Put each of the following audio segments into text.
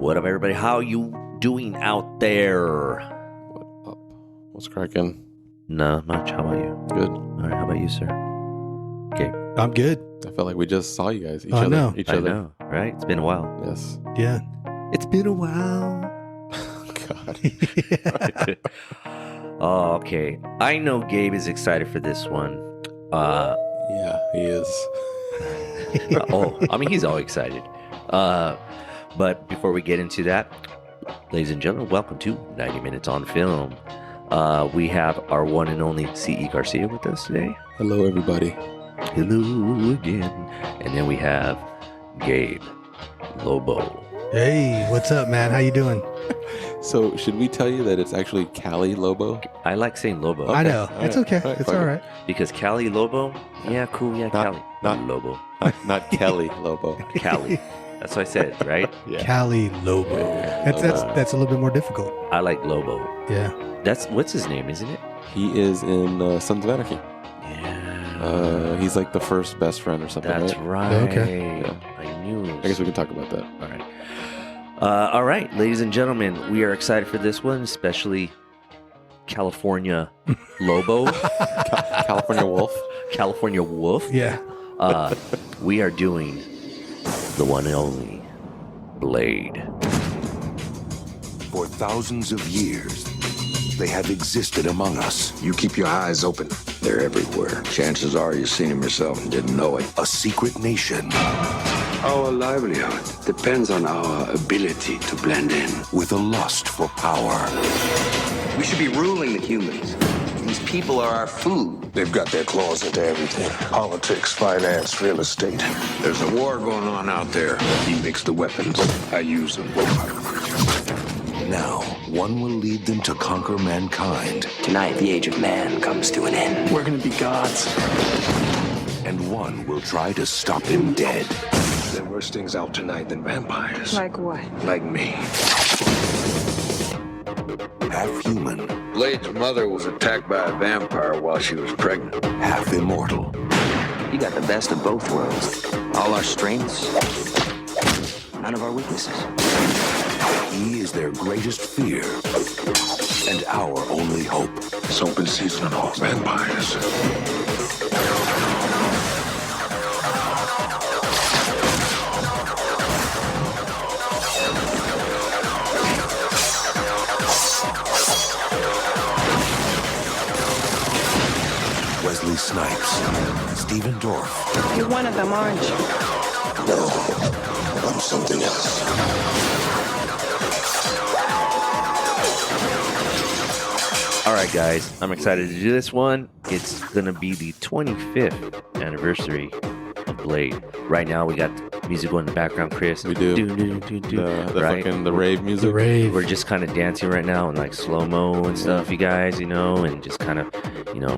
What up, everybody? How you doing out there? What up? What's cracking? Not much. How about you? Good. All right. How about you, sir? Gabe? I'm good. I felt like we just saw you guys. Each I other. know. Each I other. know, right? It's been a while. Yes. Yeah. It's been a while. God. Oh, okay. I know Gabe is excited for this one. Yeah, he is. I mean, he's all excited. But before we get into that, ladies and gentlemen, welcome to 90 Minutes on Film. We have our one and only C.E. Garcia with us today. Hello, everybody. Hello again. And then we have Gabe Lobo. Hey, what's up, man? How you doing? So, should we tell you that it's actually Calilobo? I like saying Lobo. I know. All It's right. okay. All right, It's fuck all it. right. Because Calilobo? Yeah, cool. Yeah, Cali. not- Lobo. Not Kelly Lobo. Cali. That's what I said, right? Yeah. Calilobo. Yeah, That's a little bit more difficult. I like Lobo. Yeah. That's what's his name, isn't it? He is in Sons of Anarchy. Yeah. He's like the first best friend or something, That's right? right. Okay. Yeah. I knew. I guess we can talk about that. All right. All right, ladies and gentlemen, we are excited for this one, especially California Lobo, California Wolf. California Wolf. Yeah. We are doing the one and only Blade. For thousands of years, they have existed among us. You keep your eyes open. They're everywhere. Chances are you've seen them yourself and didn't know it. A secret nation Our livelihood depends on our ability to blend in. with a lust for power. We should be ruling the humans. These people are our food. They've got their claws into everything. Politics, finance, real estate. There's a war going on out there. He makes the weapons. I use them. Now, one will lead them to conquer mankind, Tonight, the age of man comes to an end. We're gonna be gods. and one will try to stop him dead. There are worse things out tonight than vampires. Like what? Like me. Half human, Blade's mother was attacked by a vampire while she was pregnant. half immortal. You got the best of both worlds. All our strengths, none of our weaknesses. He is their greatest fear and our only hope. It's open season on all vampires. Wesley Snipes, Stephen Dorff, You're one of them, aren't you? No, I'm something else. All right, guys, I'm excited to do this one. It's going to be the 25th anniversary of Blade. Right now, we got music going in the background, Chris. We do. The right? The rave music. The rave. We're just kind of dancing right now in like slow-mo and stuff, you guys, and just kind of,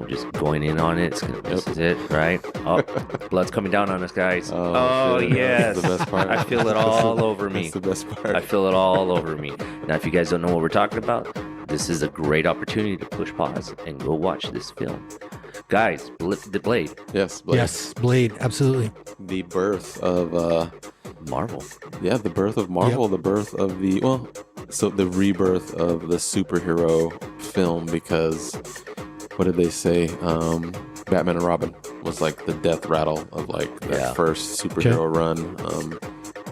just going in on it. This is it, right? Oh, blood's coming down on us, guys. Oh shit. yes. That's the best part. I feel it all over me. That's the best part. I feel it all over me. Now, if you guys don't know what we're talking about, this is a great opportunity to push pause and go watch this film. Guys, The Blade, Yes. Blade. Yes. Blade. Absolutely. The birth of Marvel. the birth of Marvel, Yep. the birth of the rebirth of the superhero film, because what did they say? Batman and Robin was like the death rattle of like that first superhero run.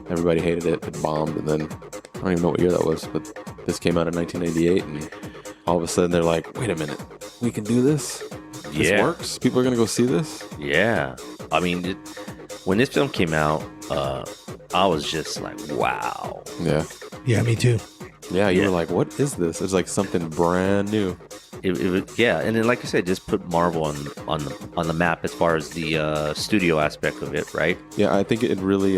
Everybody hated it. It bombed, and then I don't even know what year that was, but this came out in 1998, and all of a sudden they're like, wait a minute, we can do this? This Yeah. works? People are gonna go see this? Yeah. I mean, when this film came out, I was just like, wow. Yeah. Yeah, me too. Yeah, you Yeah. were like, what is this? It's like something brand new. Yeah, and then like I said, just put Marvel on the map as far as the studio aspect of it, right? Yeah, I think it really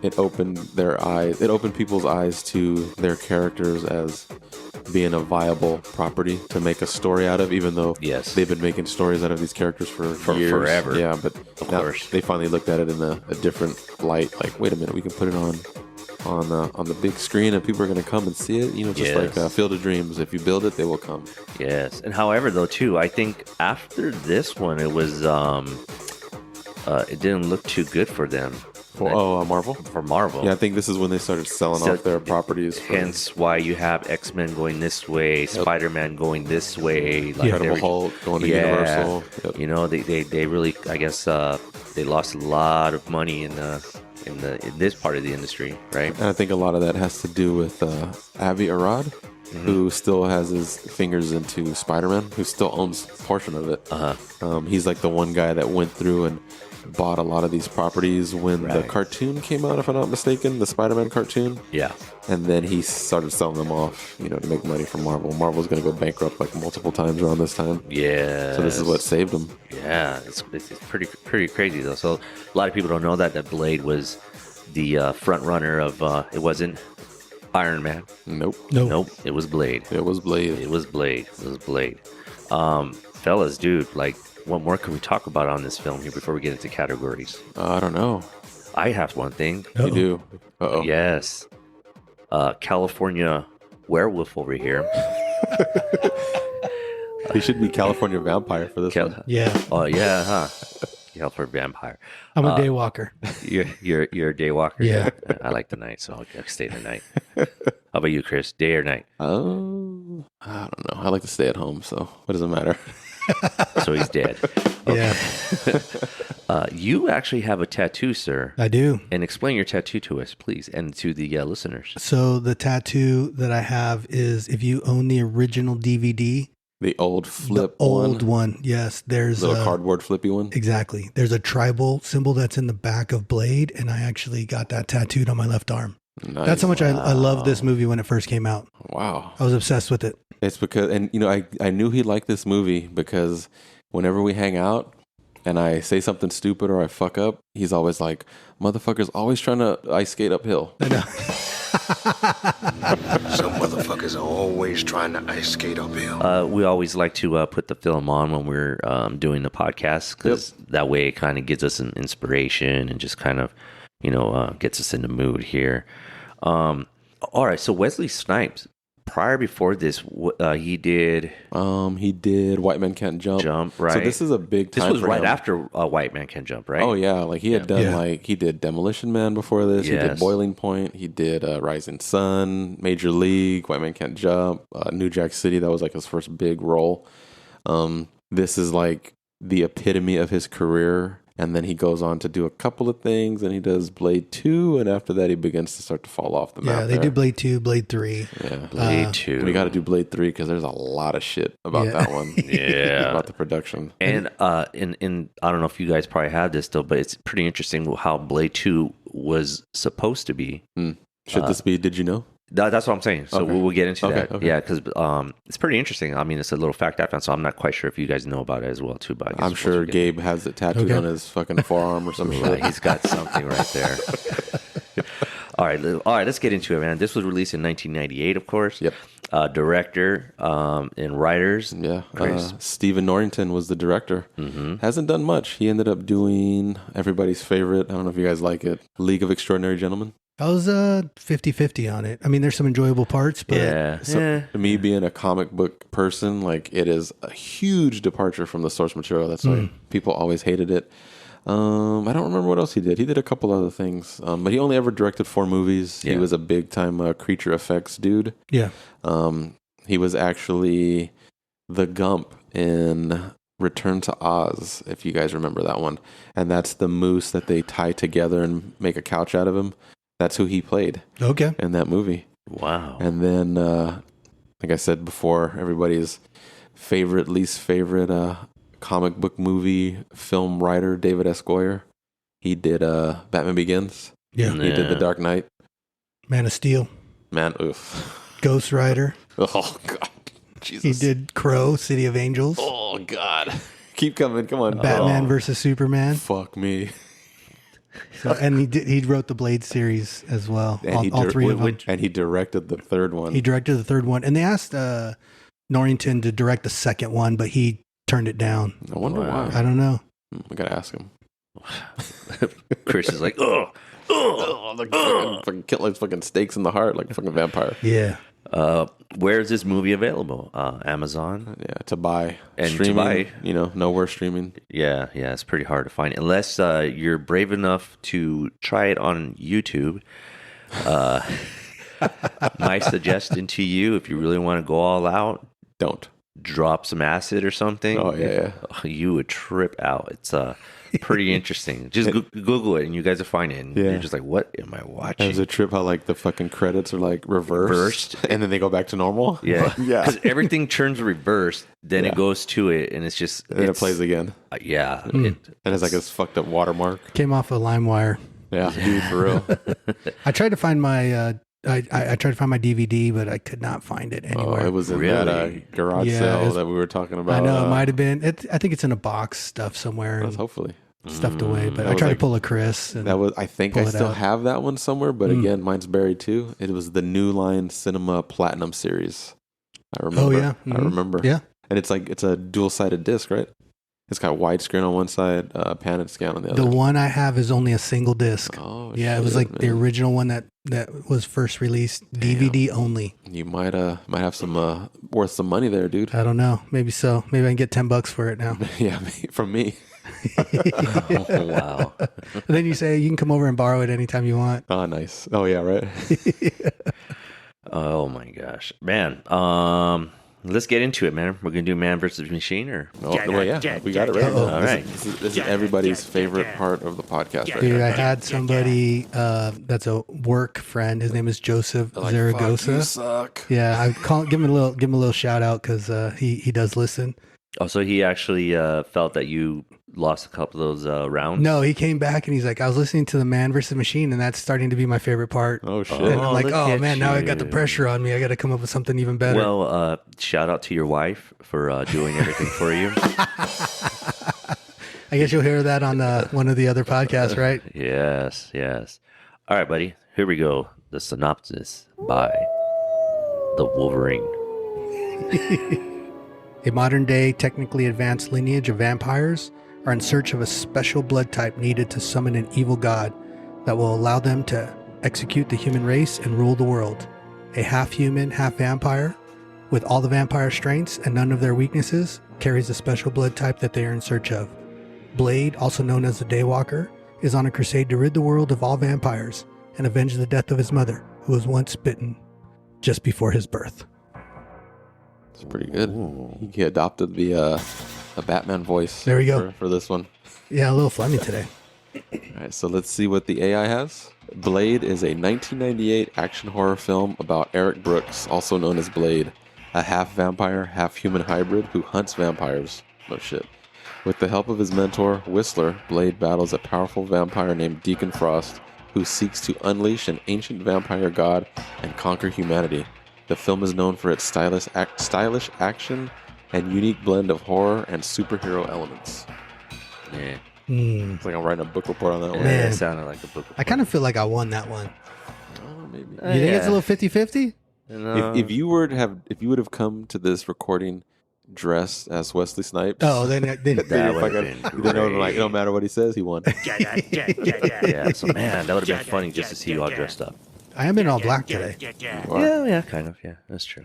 it opened their eyes. It opened people's eyes to their characters as being a viable property to make a story out of, even though Yes. they've been making stories out of these characters for years. forever. Yeah, but Of now course. they finally looked at it in a different light. Like, wait a minute, we can put it on the big screen and people are going to come and see it. Just Yes. like Field of Dreams. If you build it, they will come. Yes, and however though too, I think after this one, it was it didn't look too good for them Marvel. for Marvel. Yeah, I think this is when they started selling So- off their properties. For Hence why you have X-Men going this way, Spider-Man going this way, like Incredible they- Hulk going to Universal. Yep. You know, they really, I guess, they lost a lot of money in this part of the industry, right? And I think a lot of that has to do with Avi Arad, who still has his fingers into Spider-Man, who still owns a portion of it. He's like the one guy that went through and bought a lot of these properties when the cartoon came out, if I'm not mistaken, the Spider-Man cartoon. Yeah. And then he started selling them off, you know, to make money for Marvel. Marvel's going to go bankrupt like multiple times around this time. Yeah. So this is what saved him. Yeah, it's pretty crazy though. So a lot of people don't know that Blade was the front runner of. It wasn't Iron Man. Nope. Nope. It was Blade. It was Blade. It was Blade. It was Blade. Fellas, dude, like, what more can we talk about on this film here before we get into categories? I don't know. I have one thing. You do. Uh-oh. Yes. California werewolf over here. He should be California Vampire for this one. Yeah. Oh yeah, huh? California vampire. I'm a day walker. You're a day walker. Yeah. I like the night, so I'll stay the night. How about you, Chris? Day or night? Oh, I don't know. I like to stay at home, so what does it matter? So he's dead. Yeah, You actually have a tattoo, sir. I do. And explain your tattoo to us, please, and to the listeners. So the tattoo that I have is, if you own the original DVD, The old flip the old one. Yes, there's little a cardboard flippy one. Exactly. There's a tribal symbol that's in the back of Blade, and I actually got that tattooed on my left arm. Nice. That's how much I loved this movie when it first came out. Wow. I was obsessed with it. It's because, and you know, I knew he liked this movie because whenever we hang out and I say something stupid or I fuck up, he's always like, motherfucker's always trying to ice skate uphill. I know. Some motherfuckers are always trying to ice skate uphill. We always like to put the film on when we're doing the podcast, because that way it kind of gives us an inspiration and just kind of, gets us in the mood here. All right, so Wesley Snipes, before this, he did White Men Can't Jump. right? So this is a big time. This was for right him. after White Man Can Jump, right? Oh yeah, like he had done he did Demolition Man before this. He Yes. did Boiling Point. He did Rising Sun, Major League, White Man Can't Jump, New Jack City. That was like his first big role. This is like the epitome of his career. And then he goes on to do a couple of things, and he does Blade 2, and after that he begins to start to fall off the map. Yeah, they do Blade 2, Blade 3. Yeah. Blade 2. We got to do Blade 3 because there's a lot of shit about that one. Yeah. About the production. And in I don't know if you guys probably have this still, but it's pretty interesting how Blade 2 was supposed to be. Should this be Did You Know? That's what I'm saying. So Okay. we'll get into that. Okay. Yeah, because it's pretty interesting. I mean, it's a little fact I found, so I'm not quite sure if you guys know about it as well, too. But I guess I'm once sure we get- Gabe has it tattooed on his fucking forearm or some shit. He's got something right there. All right, let's get into it, man. This was released in 1998, of course. Yep. Director and writers. Yeah. Chris. Stephen Norrington was the director. Hasn't done much. He ended up doing everybody's favorite. I don't know if you guys like it. League of Extraordinary Gentlemen. I was 50-50 on it. I mean, there's some enjoyable parts, but Yeah. So me being a comic book person, like it is a huge departure from the source material. That's why people always hated it. I don't remember what else he did. He did a couple other things, but he only ever directed 4 movies. Yeah. He was a big time creature effects dude. yeah. He was actually the Gump in Return to Oz, if you guys remember that one. And that's the moose that they tie together and make a couch out of him. That's who he played Okay. in that movie. Wow. And then, like I said before, everybody's least favorite comic book movie film writer, David S. Goyer. He did Batman Begins. Yeah. He did The Dark Knight. Man of Steel, Man, oof. Ghost Rider. Oh, God. Jesus. He did Crow, City of Angels, Oh, God. Keep coming. Come on. Batman versus Superman. Fuck me. So, and he wrote the Blade series as well. And All 3 of them. And he directed the third one. He directed the 3rd one, and they asked Norrington to direct the 2nd one, but he turned it down. I wonder Wow. why. I don't know. I gotta ask him. Chris is like, Like fucking kill like fucking stakes in the heart, like a fucking vampire. Yeah. Where is this movie available? Amazon? Yeah, to buy. And to streaming, buy. Nowhere streaming. Yeah, it's pretty hard to find. Unless you're brave enough to try it on YouTube. My suggestion to you, if you really want to go all out, Don't. drop some acid or something. Oh, yeah. You would trip out. It's pretty interesting. Just Google it and you guys will find it. And Yeah. you're just like, what am I watching? There's a trip how like the fucking credits are like reversed. And then they go back to normal. Yeah. Yeah. Because everything turns reverse, then Yeah. it goes to it, and it's just... And then it plays again. Yeah. And it's like this fucked up watermark. Came off of LimeWire. Yeah, dude, for real. I tried to find my I tried to find my DVD, but I could not find it anywhere. It was in Really? that garage Yeah, sale it's- that we were talking about. I know it might have been. I think it's in a box stuff somewhere and Hopefully. stuffed away. But That I was tried like- to pull a Chris. And That was. I think pull I it still out. have that one somewhere, but again, mine's buried too. It was the New Line Cinema Platinum series. I remember. Oh, yeah. I remember. Yeah. And it's a dual-sided disc, right? It's got widescreen on one side, pan and scan on the other. The one I have is only a single disc. Oh, Yeah, it was shit, like the man. original one that was first released, DVD only. You might have some worth some money there, dude. I don't know. Maybe so. Maybe I can get $10 for it now. Yeah, from me. Oh, wow. And then you say you can come over and borrow it anytime you want. Oh, nice. Oh, yeah, right. Oh, my gosh. Man, let's get into it, man. We're going to do Man versus Machine, or... Oh, well, yeah, we got it right. All right. This is everybody's favorite part of the podcast right Dude, here. I had somebody that's a work friend. His name is Joseph Like, Zaragoza. fuck, you suck. Yeah, give him a little shout out because he does listen. Oh, so he actually felt that you lost a couple of those rounds? No, he came back and he's like, I was listening to the Man versus Machine, and that's starting to be my favorite part. Oh, shit. And I'm like, look oh at man, now I got the you. pressure on me. I got to come up with something even better. Well, shout out to your wife for doing everything for you. I guess you'll hear that on one of the other podcasts, right? Yes. All right, buddy. Here we go. The synopsis by the Wolverine. A modern-day, technically advanced lineage of vampires are in search of a special blood type needed to summon an evil god that will allow them to execute the human race and rule the world. A half-human, half-vampire, with all the vampire strengths and none of their weaknesses, carries a special blood type that they are in search of. Blade, also known as the Daywalker, is on a crusade to rid the world of all vampires and avenge the death of his mother, who was once bitten just before his birth. It's pretty good. He adopted the Batman voice. There we go. For this one. Yeah, a little phlegmy today. All right, so let's see what the AI has. Blade is a 1998 action horror film about Eric Brooks, also known as Blade, a half vampire, half human hybrid who hunts vampires. No shit. With the help of his mentor, Whistler, Blade battles a powerful vampire named Deacon Frost, who seeks to unleash an ancient vampire god and conquer humanity. The film is known for its stylish action and unique blend of horror and superhero elements. Yeah. It's like I'm writing a book report on that one. Man. It sounded like a book. I kind of feel like I won that one. Oh, maybe. You think it's a little 50-50? No. If you would have come to this recording dressed as Wesley Snipes, Oh, then That would have been then I would like, great. no matter what he says, he won. Yeah, so man, that would have been funny just to see you all dressed up. I am in all black today Yeah, kind of. Yeah, that's true.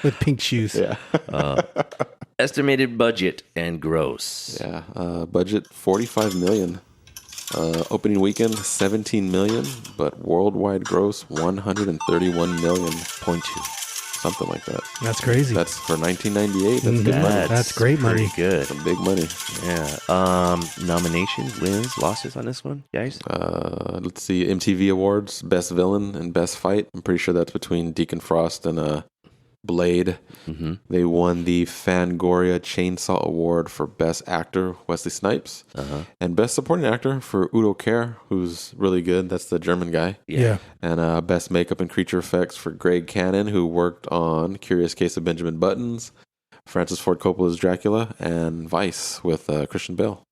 with pink shoes. Yeah, Estimated budget and gross. yeah. Budget $45 million. Opening weekend $17 million, but worldwide gross $131 million. 0.2. Something like that. That's crazy. That's for 1998. That's good money. That's great money. Pretty good. Some big money. Yeah. Nominations, wins, losses on this one, guys. Let's see. MTV Awards, Best Villain and Best Fight. I'm pretty sure that's between Deacon Frost and Blade. Mm-hmm. They won the Fangoria Chainsaw Award for Best Actor, Wesley Snipes, and Best Supporting Actor for Udo Kier, who's really good. That's the German guy. Yeah. And Best Makeup and Creature Effects for Greg Cannon, who worked on Curious Case of Benjamin Buttons, Francis Ford Coppola's Dracula, and Vice with Christian Bale.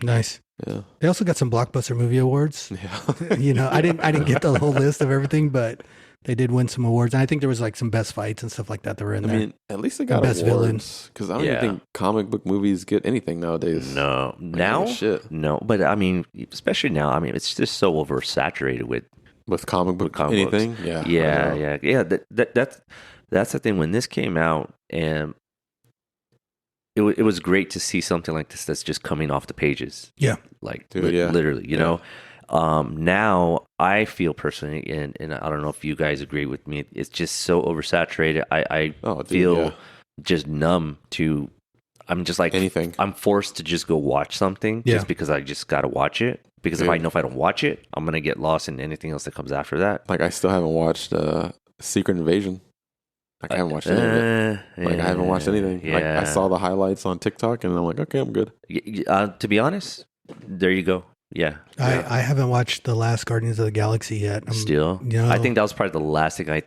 Nice. Yeah. They also got some blockbuster movie awards. Yeah. You know, I didn't get the whole list of everything, but they did win some awards. And I think there was like some best fights and stuff like that were in I there. mean, at least they got Best villain. awards. Because I don't Yeah. even think comic book movies get anything nowadays. No. Now? shit. No. But I mean, especially now, I mean, it's just so oversaturated with with comic book comic anything. books. Yeah, Yeah. That's the thing. When this came out, and it was great to see something like this that's just coming off the pages. Yeah. Like Dude, yeah. literally, you know. Now I feel personally, and I don't know if you guys agree with me, it's just so oversaturated. I feel just numb to. I'm just like anything. I'm forced to just go watch something just because I just got to watch it. Because if I know if I don't watch it, I'm gonna get lost in anything else that comes after that. Like I still haven't watched Secret Invasion. Like I haven't watched any of it. Like I haven't watched anything. Yeah. Like I saw the highlights on TikTok and I'm like, okay, I'm good. To be honest, there you go. Yeah. I haven't watched the last Guardians of the Galaxy yet. I think that was probably the last thing I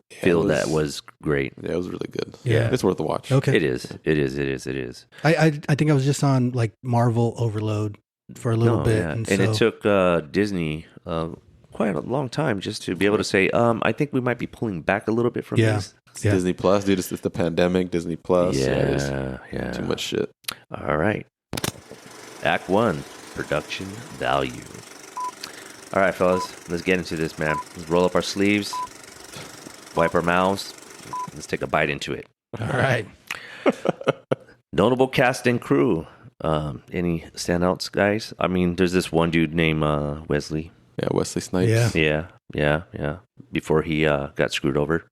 feel that was great. Yeah, it was really good. Yeah. It's worth a watch. Okay. It is. I think I was just on like Marvel overload for a little bit. Yeah. And so, it took Disney quite a long time just to be able to say, I think we might be pulling back a little bit from this. Yeah. Disney Plus, dude. It's the pandemic. Disney Plus. Yeah. Too much shit. All right. Act 1, production value. All right, fellas, let's get into this, man. Let's roll up our sleeves, wipe our mouths. Let's take a bite into it. All right. Notable cast and crew. Any standouts, guys? I mean, there's this one dude named Wesley. Yeah, Wesley Snipes. Yeah. Before he got screwed over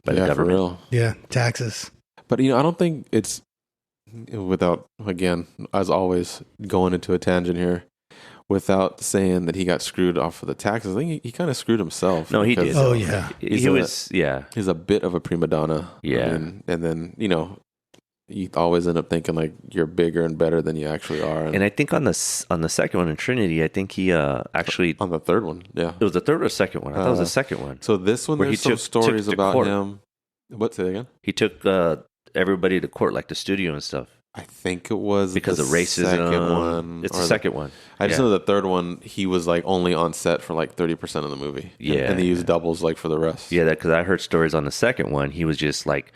by the government. For real. Yeah, taxes. But I don't think it's without, again, as always, going into a tangent here, without saying that he got screwed off of the taxes. I think he kind of screwed himself. No, he did. Oh yeah, He's a bit of a prima donna. Yeah, and then you always end up thinking like you're bigger and better than you actually are. And I think on the second one in Trinity, I think he actually on the third one. Yeah, it was the third or second one. I thought it was the second one. So this one, there's some stories about him. What, say that again? He took everybody to court, like the studio and stuff. I think it was because of racism. Second one, it's the second one. I just know the third one, he was like only on set for like 30% of the movie. Yeah, and they used doubles like for the rest. Yeah, because I heard stories on the second one. He was just like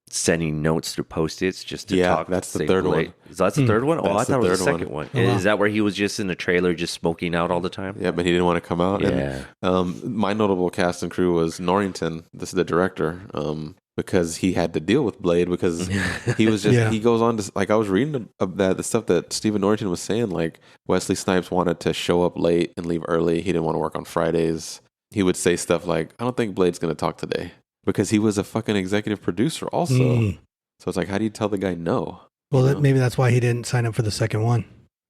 sending notes through Post-its just to talk. That's the third one. So that's the third one? Oh, I thought it was the second one. Oh, wow. Is that where he was just in the trailer just smoking out all the time? Yeah, but he didn't want to come out. Yeah. And, my notable cast and crew was Norrington. This is the director. Because he had to deal with Blade because he was just, he goes on to, like, I was reading the stuff that Stephen Norrington was saying, like, Wesley Snipes wanted to show up late and leave early. He didn't want to work on Fridays. He would say stuff like, I don't think Blade's going to talk today, because he was a fucking executive producer also. So it's like, how do you tell the guy no? Well, maybe that's why he didn't sign up for the second one.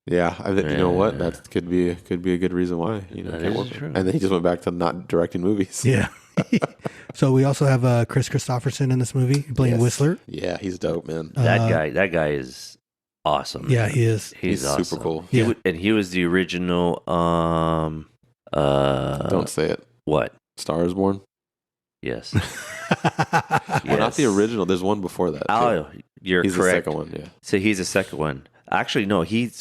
Yeah, you know what? That could be a good reason why. That is true. And then he just went back to not directing movies. Yeah. So we also have Chris Christopherson in this movie playing Whistler. Yeah, he's dope, man. That guy is awesome. Yeah, he is. He's awesome. Super cool. He was the original. Don't say it. What? Star is Born. Yes. Well, not the original. There's one before that. Oh, you're he's correct. The second one. Yeah. So he's the second one. Actually, no. He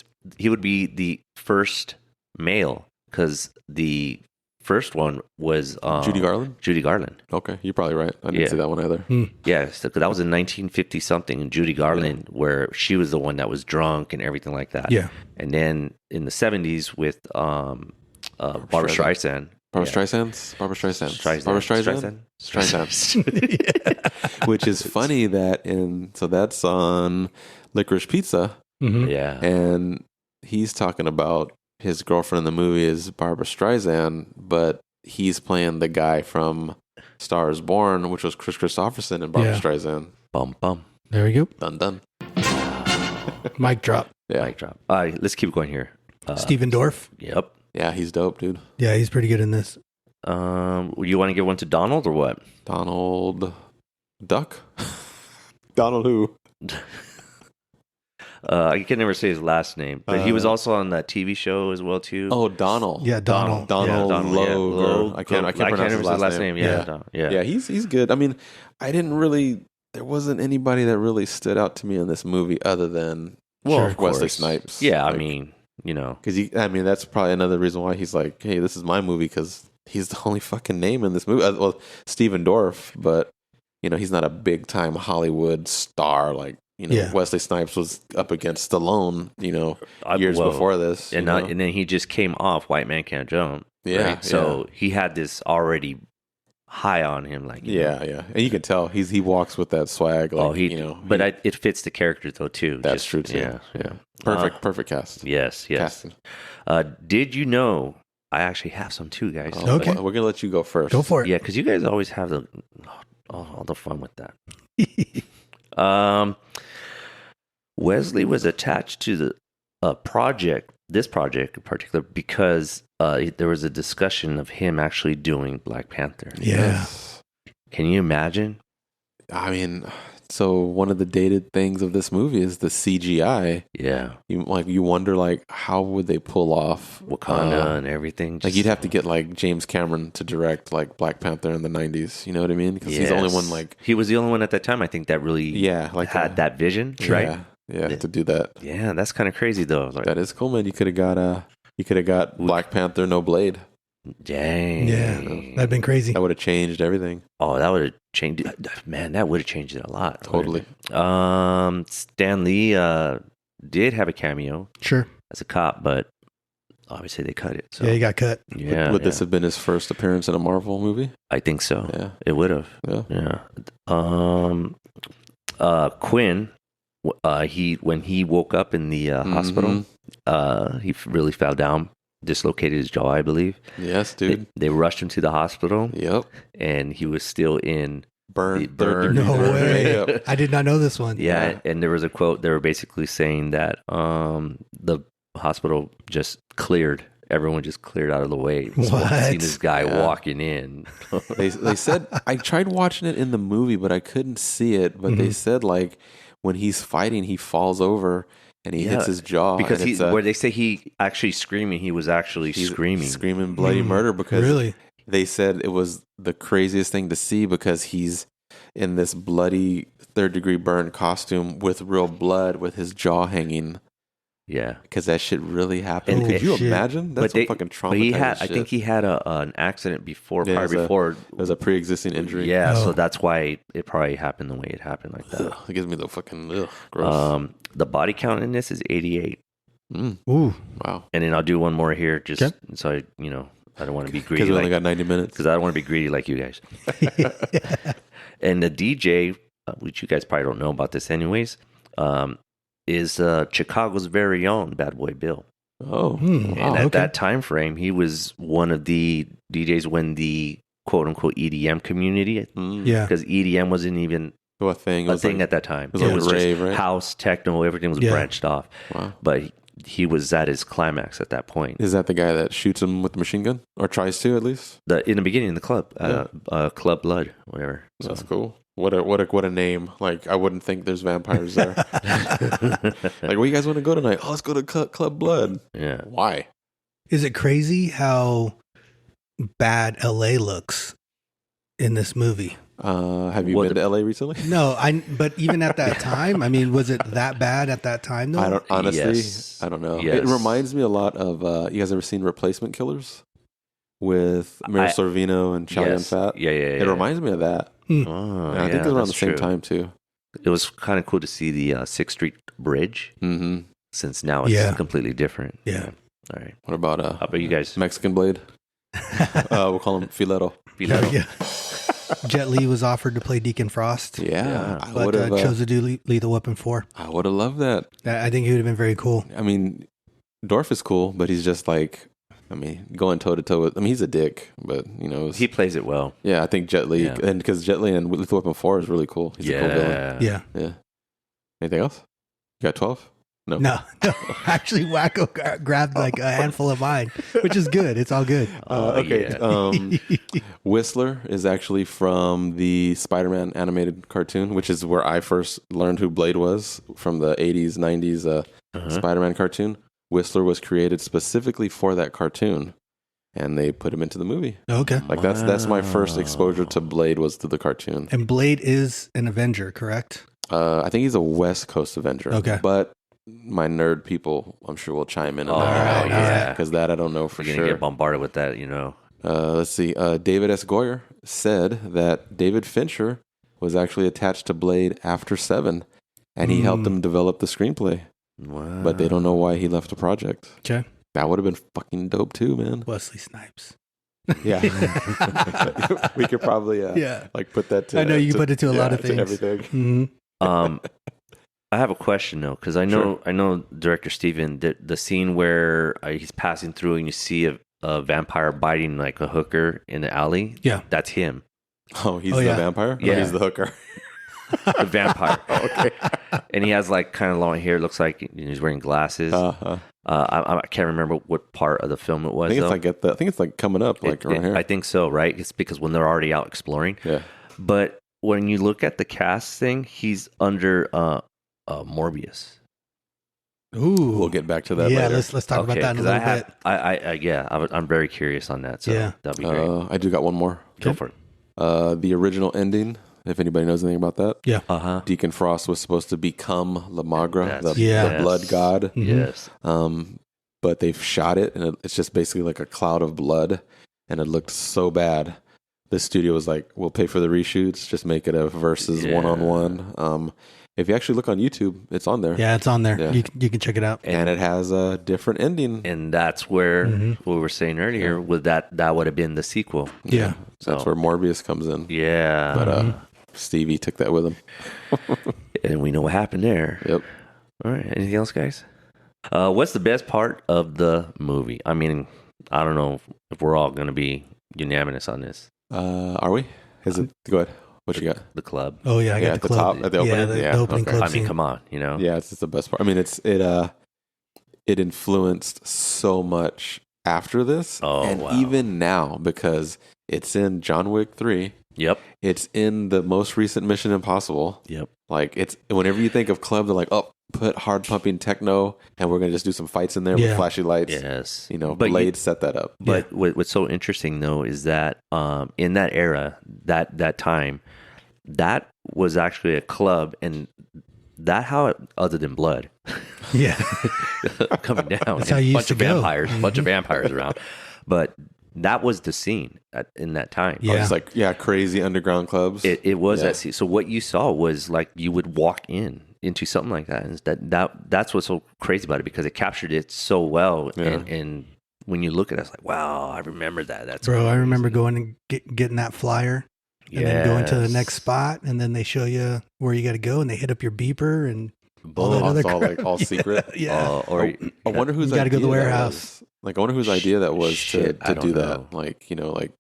would be the first male because the first one was Judy Garland. Judy Garland. Okay, you're probably right. I didn't see that one either. Yes, that was in 1950 something, and Judy Garland, where she was the one that was drunk and everything like that. Yeah, and then in the 70s with Barbra Streisand. Barbra Streisand. Which is funny so that's on Licorice Pizza. Mm-hmm. Yeah, and he's talking about his girlfriend in the movie is Barbra Streisand, but he's playing the guy from Star is Born, which was Chris Christopherson and Barbra Streisand. Bum bum. There we go. Done. Mic drop. Yeah. Mic drop. All right, let's keep going here. Stephen Dorff. Yep. Yeah, he's dope, dude. Yeah, he's pretty good in this. You want to give one to Donald or what? Donald Duck? Donald who? I can never say his last name, but he was also on that TV show as well too. Oh, Donald. Yeah, Donald. Logue. I can't pronounce his last name. Yeah, he's good. I mean, there wasn't anybody that really stood out to me in this movie other than Wesley Snipes. Yeah, I mean, because that's probably another reason why he's like, hey, this is my movie, because he's the only fucking name in this movie. Well, Stephen Dorff, but he's not a big time Hollywood star like. Wesley Snipes was up against Stallone, years before this. And then he just came off White Man Can't Jump. Yeah. right? So he had this already high on him, like Yeah, and you can tell he walks with that swag. Like, it fits the character though too. That's true too. Yeah. Perfect cast. Yes. Casting. Did you know? I actually have some too, guys. Oh, Okay. We're gonna let you go first. Go for it. Yeah, because you guys always have all the fun with that. Wesley was attached to the this project in particular, because there was a discussion of him actually doing Black Panther. Yeah. Can you imagine? I mean, so one of the dated things of this movie is the CGI. Yeah. You wonder, like, how would they pull off Wakanda and everything? Like, you'd have to get, like, James Cameron to direct, like, Black Panther in the 90s. You know what I mean? Because he's the only one, like... He was the only one at that time, I think, that really had that vision, right? Yeah, to do that. Yeah, that's kind of crazy, though. Like, that is cool, man. You could have got Black Panther, no Blade. Dang. Yeah, that'd been crazy. That would have changed everything. Oh, that would have changed. Man, that would have changed it a lot. Totally. Stan Lee did have a cameo. Sure. As a cop, but obviously they cut it. So. Yeah, he got cut. Yeah. Would this have been his first appearance in a Marvel movie? I think so. Yeah. It would have. Yeah. Quinn, when he woke up in the hospital, he really fell down, dislocated his jaw, I believe. Yes, dude. They rushed him to the hospital. Yep. And he was still in burned. No way. I did not know this one. Yeah, and there was a quote. They were basically saying that the hospital just cleared. Everyone just cleared out of the way. Seeing this guy walking in. They said, I tried watching it in the movie, but I couldn't see it. But they said, like, when he's fighting, he falls over and he hits his jaw. Because where they say he actually screaming, he was actually screaming. Screaming bloody murder, because really? They said it was the craziest thing to see, because he's in this bloody third-degree burn costume with real blood, with his jaw hanging. Yeah, because that shit really happened. Oh, could you shit. imagine? That's some fucking traumatizing But shit. I think he had an accident before. It was a pre-existing injury. Yeah, so that's why it probably happened the way it happened, like that. It gives me the fucking gross. The body count in this is 88. Ooh, wow. And then I'll do one more here, just so I don't want to be greedy. Because we only got 90 minutes. Because I don't want to be greedy like you guys. And the DJ, which you guys probably don't know about this anyways, is Chicago's very own Bad Boy Bill. Oh, and at that time frame, he was one of the DJs when the quote unquote EDM community. Yeah, because EDM wasn't even a thing at that time. It was like rave, just right? House, techno, everything was branched off. Wow. But he was at his climax at that point. Is that the guy that shoots him with the machine gun, or tries to at least? In the beginning in the club, Club Blood, whatever. So. That's cool. What a name! Like, I wouldn't think there's vampires there. Like, where you guys want to go tonight? Oh, let's go to Club Blood. Yeah. Why? Is it crazy how bad LA looks in this movie? Have you been to LA recently? No, but even at that time, I mean, was it that bad at that time though? I don't honestly. Yes. I don't know. Yes. It reminds me a lot of. You guys ever seen Replacement Killers with Mira Sorvino and Chow Yun-Fat? Yeah. It reminds me of that. I think it was around the same time too. It was kind of cool to see the 6th Street Bridge. Mm-hmm. Since now it's completely different. Yeah. All right. What about how about you guys? Mexican Blade? We'll call him Filetto. Yeah. Jet Li was offered to play Deacon Frost. Yeah. But chose to do Lethal Weapon 4. I would have loved that. I think he would have been very cool. I mean, Dorf is cool, but he's just like, going toe to toe with. He's a dick, but he plays it well. Yeah, I think Jet Li, and because Jet Li and Lethal Weapon 4 is really cool. He's a cool villain. Yeah. Anything else? You got 12? No. Actually, Wackoe grabbed like a handful of mine, which is good. It's all good. Okay. Whistler is actually from the Spider-Man animated cartoon, which is where I first learned who Blade was, from the 80s, 90s Spider-Man cartoon. Whistler was created specifically for that cartoon, and they put him into the movie. Okay. Like, that's my first exposure to Blade, was to the cartoon. And Blade is an Avenger, correct? I think he's a West Coast Avenger. Okay. But my nerd people, I'm sure, will chime in. Because that I don't know for We're sure. gonna get bombarded with that, Let's see. David S. Goyer said that David Fincher was actually attached to Blade after 7, and he helped him develop the screenplay. Wow. But they don't know why he left the project. Okay. That would have been fucking dope too, man. Wesley Snipes. Yeah. We could probably Yeah. like put that to I know you put it to a lot of to things. everything. Mhm. I have a question though, because I know Director Steven, the scene where he's passing through and you see a vampire biting like a hooker in the alley. Yeah. That's him. Oh, he's Oh, the yeah. vampire? Yeah. Or he's the hooker. The vampire. Okay. And he has like kind of long hair. Looks like he's wearing glasses. I can't remember what part of the film it was. I think it's like coming up, like around here. I think so, right? It's because when they're already out exploring. Yeah. But when you look at the cast thing, he's under Morbius. Ooh. We'll get back to that Yeah, later. let's talk about that in a little bit. I'm very curious on that. So Yeah. that'd be great. I do got one more. Go for it. The original ending, if anybody knows anything about that. Yeah. Deacon Frost was supposed to become Lamagra, the Yes. blood god. Yes. But they've shot it, and it's just basically like a cloud of blood, and it looked so bad. The studio was like, "We'll pay for the reshoots, just make it a versus one-on-one." If you actually look on YouTube, it's on there. Yeah, it's on there. Yeah. You can check it out. And it has a different ending. And that's where what we were saying earlier with that would have been the sequel. Yeah. So that's where Morbius comes in. Yeah. But Stevie took that with him. And we know what happened there. Yep. All right. Anything else, guys? What's the best part of the movie? I mean, I don't know if we're all going to be unanimous on this. Are we? Go ahead. What you got? The club. Oh yeah, I got at the the club. top, at the opening. the opening club I mean, scene. come on, you know. Yeah, it's the best part. I mean, it influenced so much after this, and wow. even now, because it's in John Wick 3. Yep. It's in the most recent Mission Impossible. Yep. Like, it's whenever you think of club, they're like, oh, put hard pumping techno, and we're gonna just do some fights in there with flashy lights. Yes. You know, But Blade set that up. But what's so interesting though is that in that era, that time, that was actually a club, and that how it, other than blood, Yeah. coming down, That's how you used bunch to of go. vampires, bunch of vampires around, but that was the scene in that time. Yeah. It's like crazy underground clubs. It was that scene. So what you saw was like you would walk into something like that, and that's what's so crazy about it, because it captured it so well, and when you look at it, it's like, wow, I remember that. That's Bro, I crazy. remember going and getting that flyer and then going to the next spot, and then they show you where you got to go, and they hit up your beeper and all that other It's all crap. like all secret. Yeah. I wonder whose You gotta go to the idea that warehouse. was. Like, I wonder whose idea that was Shit, I to don't do that. know. Like, you know, like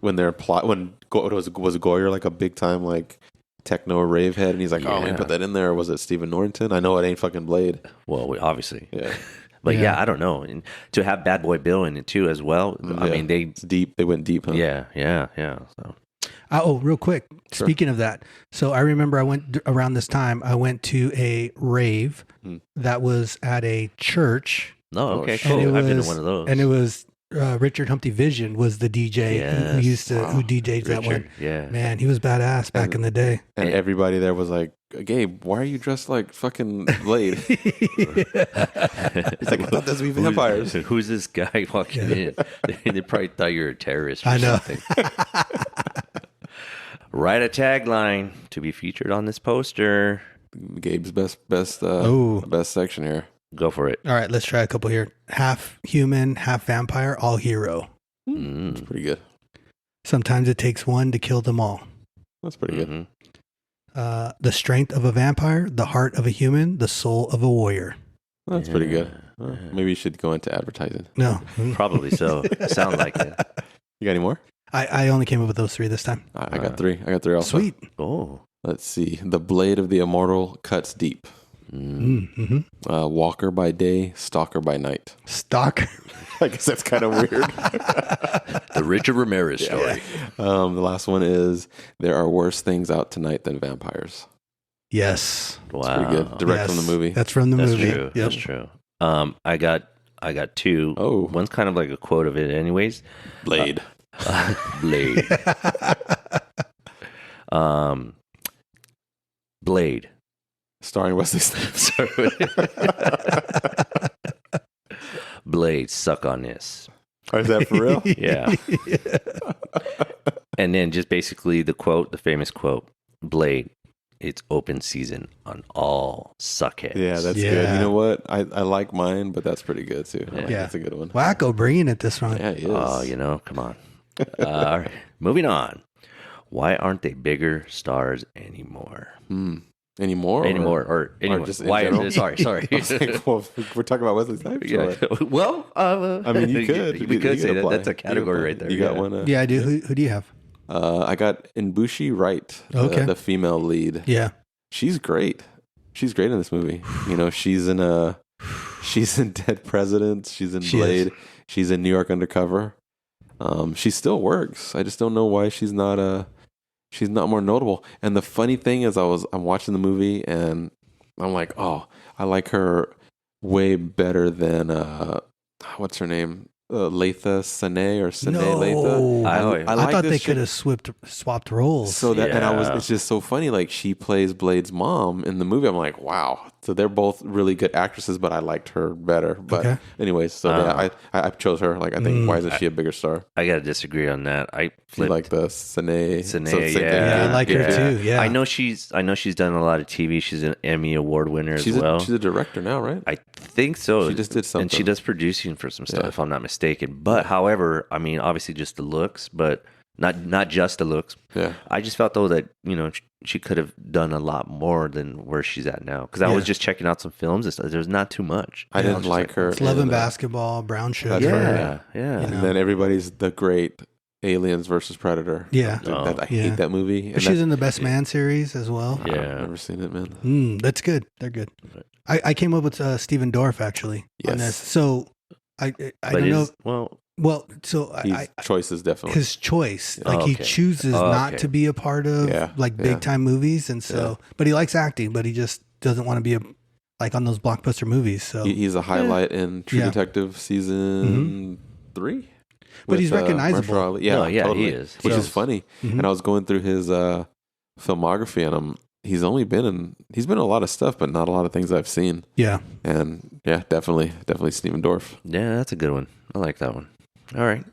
when they're when was Goyer like a big time like techno rave head, and he's like, oh, let me put that in there. Or was it Stephen Norrington? I know it ain't fucking Blade. Well, obviously. Yeah. But Yeah. I don't know. And to have Bad Boy Bill in it too as well. I mean, It's deep. They went deep. Huh? yeah. So Oh, real quick. Speaking of that, so I remember I went around this time. I went to a rave that was at a church. no, okay, shit. cool. And it I've been to was- one of those. And it was Richard Humpty Vision was the DJ who Yes. used to who DJ'd that one. Richard, yeah. Man, he was badass back in the day. And everybody there was like, Gabe, why are you dressed like fucking Blade? He's like, I thought those were vampires. Who's this guy walking in? They probably thought you were a terrorist or I know. something. Write a tagline to be featured on this poster. Gabe's best section here. Go for it. All right, let's try a couple here. Half human, half vampire, all hero. That's pretty good. Sometimes it takes one to kill them all. That's pretty good. Mhm. The strength of a vampire, the heart of a human, the soul of a warrior. That's pretty good. Well, maybe you should go into advertising. No, Probably so. Sound like it. You got any more? I only came up with those three this time. I got three. I got three also. Sweet. Oh. Let's see. The blade of the immortal cuts deep. Mm-hmm. Walker by day, stalker by night. Stock. I guess that's kind of weird. The Richard Ramirez story. The last one is there are worse things out tonight than vampires. Yes. Wow. Pretty good. Direct from the Yes. movie. That's from the That's movie. true. Yep. That's true. I got two. Oh. One's kind of like a quote of it anyways. Blade. Blade. Blade. Starring Wesley Snipes. Blade, suck on this. Oh, is that for real? Yeah. And then just basically the famous quote, Blade, it's open season on all suckheads. Yeah, that's Yeah. good. You know what? I like mine, but that's pretty good too. I like Yeah. That's a good one. Wacko bringing it this one. Yeah, he is. Oh, come on. All right, moving on. Why aren't they bigger stars anymore? Anymore? Or anyone? just in Why? general? Sorry. I was like, well, we're talking about Wesley Snipes. Yeah. or- Well, I mean, you could. We could say that. apply. That's a You could category apply. right there. You got one? Yeah, I do. Who do you have? I got Mbushi Wright, Okay. the female lead. Yeah. She's great. She's great in this movie. You know, she's in Dead Presidents. She's in She Blade. is. She's in New York Undercover. She still works. I just don't know why she's not more notable. And the funny thing is, I'm watching the movie and I'm like, oh, I like her way better than what's her name? Latha Sene or Sene Latha. No. I I like thought this they chick. could have swapped roles. So that, and Yeah. it's just so funny. Like she plays Blade's mom in the movie. I'm like, wow. So they're both really good actresses, but I liked her better. But Okay. anyways, so yeah, I chose her. Like I think, why isn't she a bigger star? I got to disagree on that. I You flipped. like the Sene? Sene, so same thing. Yeah, I like her too. Yeah. I know she's done a lot of TV. She's an Emmy Award winner She's as well. she's a director now, right? I think so. She just did and she something. does producing for some stuff, Yeah. if I'm not mistaken. But however, I mean, obviously just the looks, but not just the looks. Yeah. I just felt though that she could have done a lot more than where she's at now. Because I was Yeah. just checking out some films. There's not too much. I didn't like her. It's Love in, and Basketball, Brown Sugar. That's right. Yeah, yeah. You know. And then everybody's the great Aliens versus Predator. Yeah. I Yeah. hate that movie. And But she's in the Best Man series as well. I've Yeah. never seen it, man. That's good. They're good. I came up with Stephen Dorff actually on Yes. this. So I But don't know. well, Well, so His choices definitely. his choice, Oh, like he okay. chooses Oh, not okay. to be a part of Yeah, like yeah. big time movies, and so but he likes acting, but he just doesn't want to be like on those blockbuster movies. So He's a highlight in True Yeah. Detective season 3. But he's recognizable. Mahershala Ali. Yeah, No, yeah, he totally. is. Which So- is funny. Mhm. And I was going through his filmography, and he's been in a lot of stuff, but not a lot of things I've seen. yeah, And yeah, definitely Stephen Dorff. yeah, that's a good one. I like that one. All right.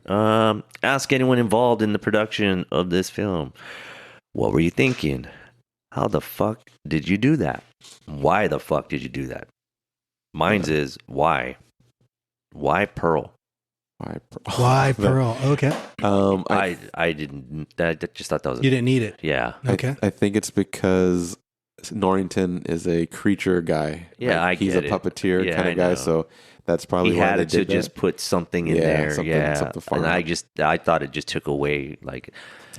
Ask anyone involved in the production of this film. What were you thinking? How the fuck did you do that? Why the fuck did you do that? Mine's is why? Why Pearl? why Pearl? Okay, I didn't. I just thought that was. you didn't need it. Yeah. Okay, I think it's because Norrington is a creature guy. Yeah, I he's get a it. puppeteer Yeah, kind I of guy, know. so that's probably He why had they it to did that. just put something in Yeah, there. something- Yeah. something far And out. I thought it just took away. Like,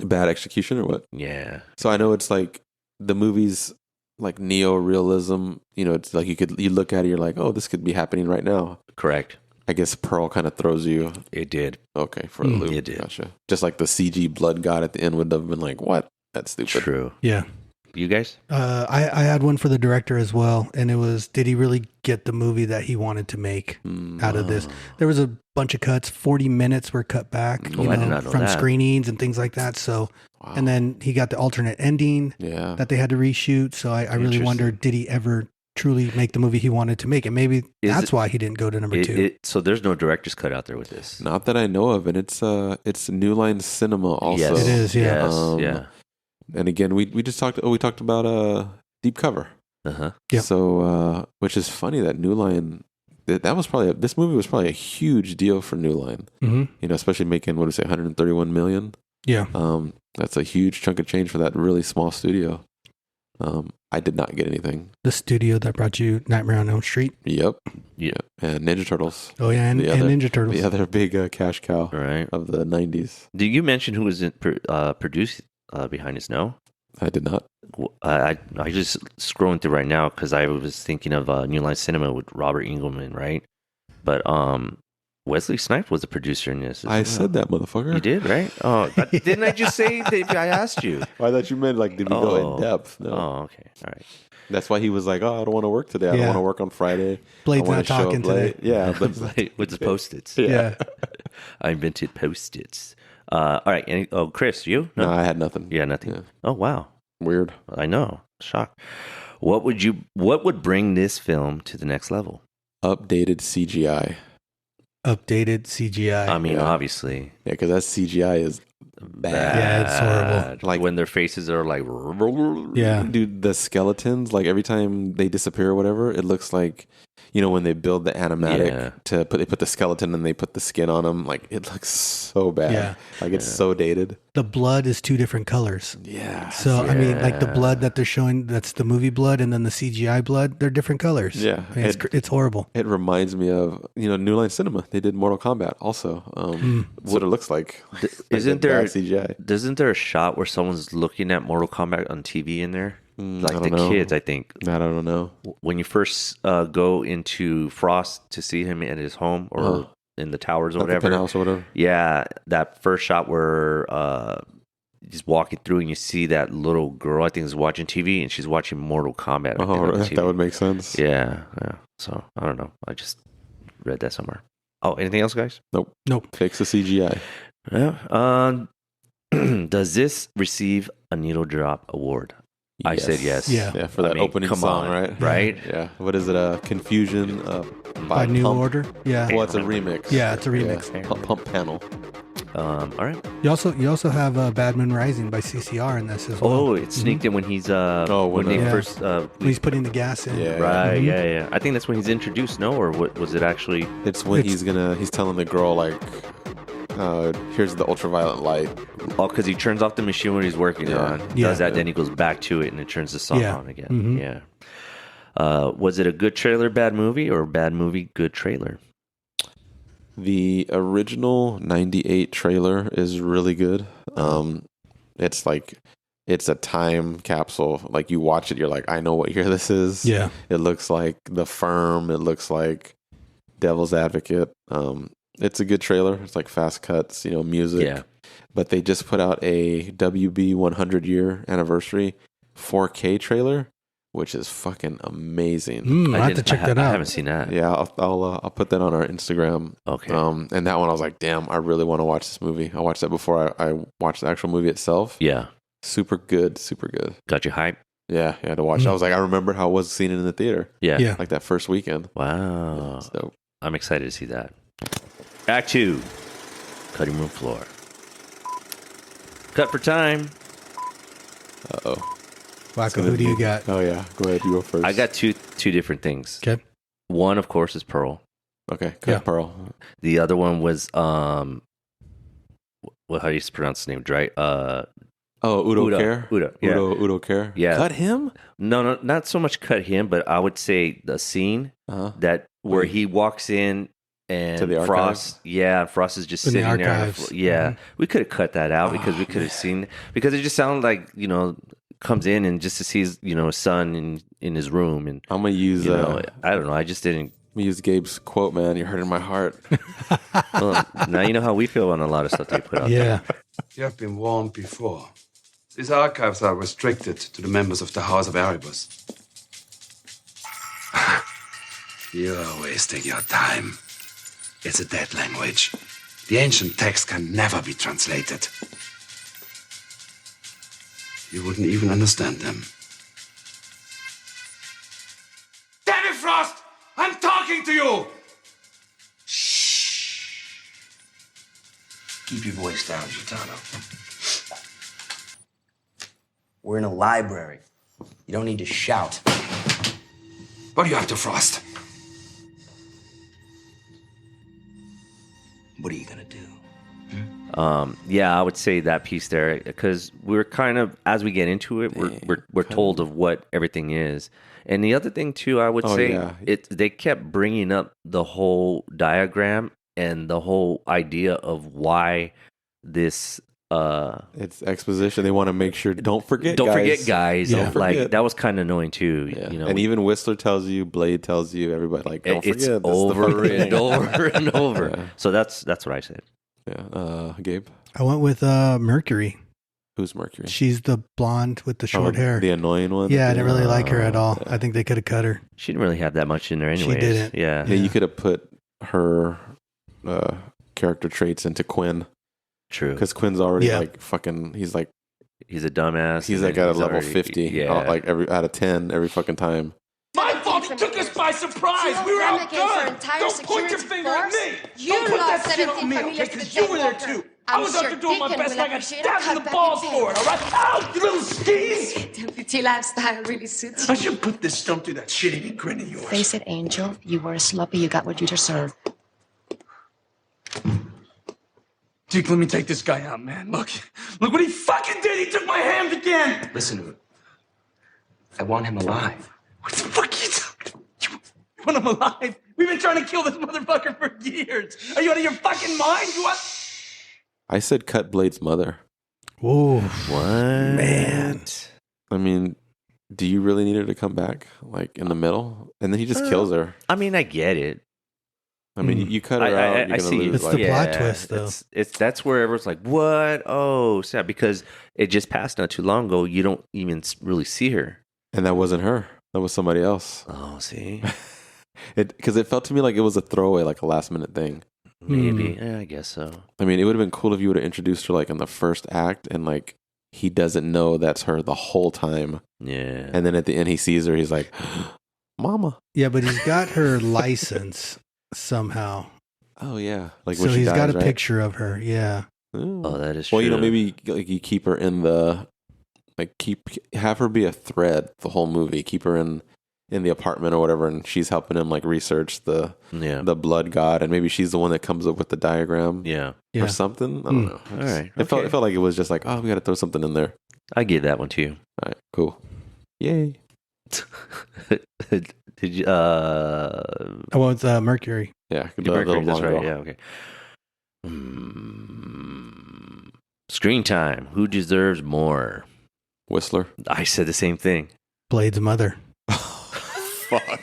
Bad execution or what? yeah. So I know it's like the movies like neo-realism, it's like you look at it, you're like, oh, this could be happening right now. Correct. I guess Pearl kind of throws you, It did. okay, for the loop. it did. Gotcha. Just like the CG blood god at the end would have been like, what? That's stupid. True. yeah. You guys? I had one for the director as well, and it was, did he really get the movie that he wanted to make out of this? There was a bunch of cuts. 40 minutes were cut back, Oh, I did not know from that. screenings and things like that. So, and then he got the alternate ending Yeah. that they had to reshoot. So I really Interesting. wondered, did he ever truly make the movie he wanted to make? And maybe Is that's it- why he didn't go to number two. So there's no director's cut out there with this. Not that I know of, and it's New Line Cinema also. Yes. It is, yeah. Yes, yeah. And again, we just talked about Deep Cover. Uh-huh. Yep. So which is funny that New Line that was probably this movie was probably a huge deal for New Line. Mm-hmm. Especially making 131 million. Yeah. That's a huge chunk of change for that really small studio. I did not get anything. The studio that brought you Nightmare on Elm Street. Yep. Yeah. And Ninja Turtles. Oh, yeah. And Ninja Turtles. The other big cash cow All right. of the 90s. Did you mention who was produced behind this? No? I did not. I just scrolling through right now because I was thinking of New Line Cinema with Robert Engelman, right? But Wesley Snipes was a producer in this. I said that, motherfucker. You did, right? Oh, didn't I just say that I asked you? I thought you meant like, did we go in depth? No. Oh, okay. All right. That's why he was like, oh, I don't want to work today. I don't Yeah. want to work on Friday. Blade's I wanna not show up talking late." today. Yeah. But With the Post-its. Yeah. I invented Post-its. All right. Chris, you? no, I had nothing. Yeah, nothing. Yeah. Oh, wow. Weird. I know. Shock. What would bring this film to the next level? Updated CGI. Updated CGI. I mean, Yeah. obviously. Yeah, because that CGI is bad. Yeah, it's horrible. Like when their faces are like, Yeah. dude, the skeletons, like every time they disappear or whatever, it looks like, when they build the animatic they put the skeleton and they put the skin on them. Like it looks so bad. Yeah. Like it's so dated. The blood is 2 different colors. Yeah. So, I mean, like the blood that they're showing, that's the movie blood, and then the CGI blood, they're different colors. Yeah. I mean, it's horrible. It reminds me of, New Line Cinema. They did Mortal Kombat also. What it looks like. Isn't there CGI? Isn't there a shot where someone's looking at Mortal Kombat on TV in there? Like I the don't know. kids, I think. I don't know. When you first go into Frost to see him at his home or in the towers or At the whatever. penthouse or whatever. Yeah, that first shot where he's walking through and you see that little girl, I think, is watching TV and she's watching Mortal Kombat. I think, on the TV. That would make sense. Yeah. So, I don't know. I just read that somewhere. Oh, anything else, guys? Nope. Fix the CGI. Yeah. Does this receive a needle drop award? I said yes. Yeah. For that opening come song, on, right? Right? Yeah. What is it? Confusion By New Pump. Order. Yeah. Well, it's a remix. Yeah, it's a remix. Yeah. Pump Panel. All right. You also have Bad Moon Rising by CCR in this as well. Oh, it sneaked in when he's when they first when he's putting the gas in. Yeah. right. Yeah. I think that's when he's introduced. No, or what was it actually? It's when he's telling the girl like, here's the ultraviolet light. Oh, because he turns off the machine when he's working on. Yeah. Does that, then he goes back to it and it turns the song Yeah. on again. Mhm. Yeah. Was it a good trailer, bad movie, or bad movie, good trailer? The original 98 trailer is really good. It's like, it's a time capsule. Like you watch it, you're like, I know what year this is. Yeah. It looks like The Firm. It looks like Devil's Advocate. It's a good trailer. It's like fast cuts, music. Yeah. But they just put out a WB 100 year anniversary 4K trailer, which is fucking amazing. I have to check that out. I haven't seen that. Yeah, I'll put that on our Instagram. Okay. And that one I was like, damn, I really want to watch this movie. I watched that before I watched the actual movie itself. Yeah. Super good, super good. Got you hype? Yeah, I had to watch it. I was like, I remember how I was seeing it in the theater. Yeah. Yeah. Like that first weekend. Wow. It's dope. I'm excited to see that. Act 2. Cutting room floor. Cut for time. Uh-oh. Wacko, who do you got? Oh, yeah. Go ahead. You go first. I got two different things. Okay. One, of course, is Pearl. Okay. Yeah. Pearl. The other one was how do you pronounce the name? Right? Udo Care? Udo, yeah. Udo Care? Yeah. Cut him? No, not so much cut him, but I would say the scene that where he walks in and To the Frost, Frost is just In the sitting there. archives. Yeah, we could have cut that out because we could have seen, because it just sounded like, comes in and just to see his, his son in his room, and I'm going to use I don't know, I just didn't. use Gabe's quote, man. You're hurting my heart. Well, now you know how we feel on a lot of stuff they put out. Yeah. You have been warned before. These archives are restricted to the members of the House of Erebus. You're wasting your time. It's a dead language. The ancient text can never be translated. You wouldn't even understand them. Damn it, Frost! I'm talking to you! Keep your voice down, Gitano. We're in a library. You don't need to shout. What do you have to Frost? What are you gonna do? Yeah, I would say that piece there, because we're kind of, as we get into it, we're told of what everything is. And the other thing too, I would say, they kept bringing up the whole diagram and the whole idea of why this. It's exposition. They want to make sure. Don't forget, guys. Don't forget. Like, that was kind of annoying too. Yeah. And even Whistler tells you, Blade tells you, everybody like, don't it's forget. over and over and over. Yeah. So that's what I said. Yeah. Gabe? I went with Mercury. Who's Mercury? She's the blonde with the short hair. The annoying one? Yeah, I didn't really like her at all. I think they could have cut her. She didn't really have that much in there anyways. She didn't. Yeah. Yeah, you could have put her character traits into Quinn. True. Because Quinn's already like fucking, he's like, he's a dumbass. he's like at a level 50. Yeah. Like every out of 10 every fucking time. My fault! He took us by surprise! We were outgunned! Don't point your finger at me! You Don't put that lost shit on me, okay? 'Cause you were there too! I was out there doing my best, and I got stabbed in the balls for it, all right? Ow, you little skis! The petite lifestyle really suits you. I should put this stump through that shitty grin of yours. Face it, Angel. You were a sloppy. You got what you deserve. Dude, let me take this guy out, man. Look what he fucking did. He took my hand again. Listen to me. I want him alive. What the fuck are you talking? You want him alive? We've been trying to kill this motherfucker for years. Are you out of your fucking mind? You what? I said cut Blade's mother. Whoa. What? Man. I mean, do you really need her to come back, like, in the middle? And then he just kills her. I mean, I get it. I mean, you cut her out, you're going to lose. It's the plot twist, though. It's that's where everyone's like, what? Oh, sad. Because it just passed not too long ago. You don't even really see her. And that wasn't her. That was somebody else. Oh, see? Because it felt to me like it was a throwaway, like a last-minute thing. Maybe. Yeah, I guess so. I mean, it would have been cool if you would have introduced her, like, in the first act, and, like, he doesn't know that's her the whole time. Yeah. And then at the end, he sees her. He's like, Mama. Yeah, but he's got her license somehow. Oh, yeah. Like, So when she he's dies, got a right? picture of her. Yeah. Ooh. Oh, that is true. Well, you know, maybe like you keep her in the, like, have her be a thread the whole movie. Keep her in the apartment or whatever, and she's helping him, like, research the blood god, and maybe she's the one that comes up with the diagram. Yeah. Or something. I don't know. All right. It felt like it was just like, oh, we got to throw something in there. I give that one to you. All right, cool. Yay. Did you? Oh, it's Mercury. Yeah, Mercury, that's right. Yeah, okay. Screen time. Who deserves more? Whistler. I said the same thing. Blade's mother. Fuck.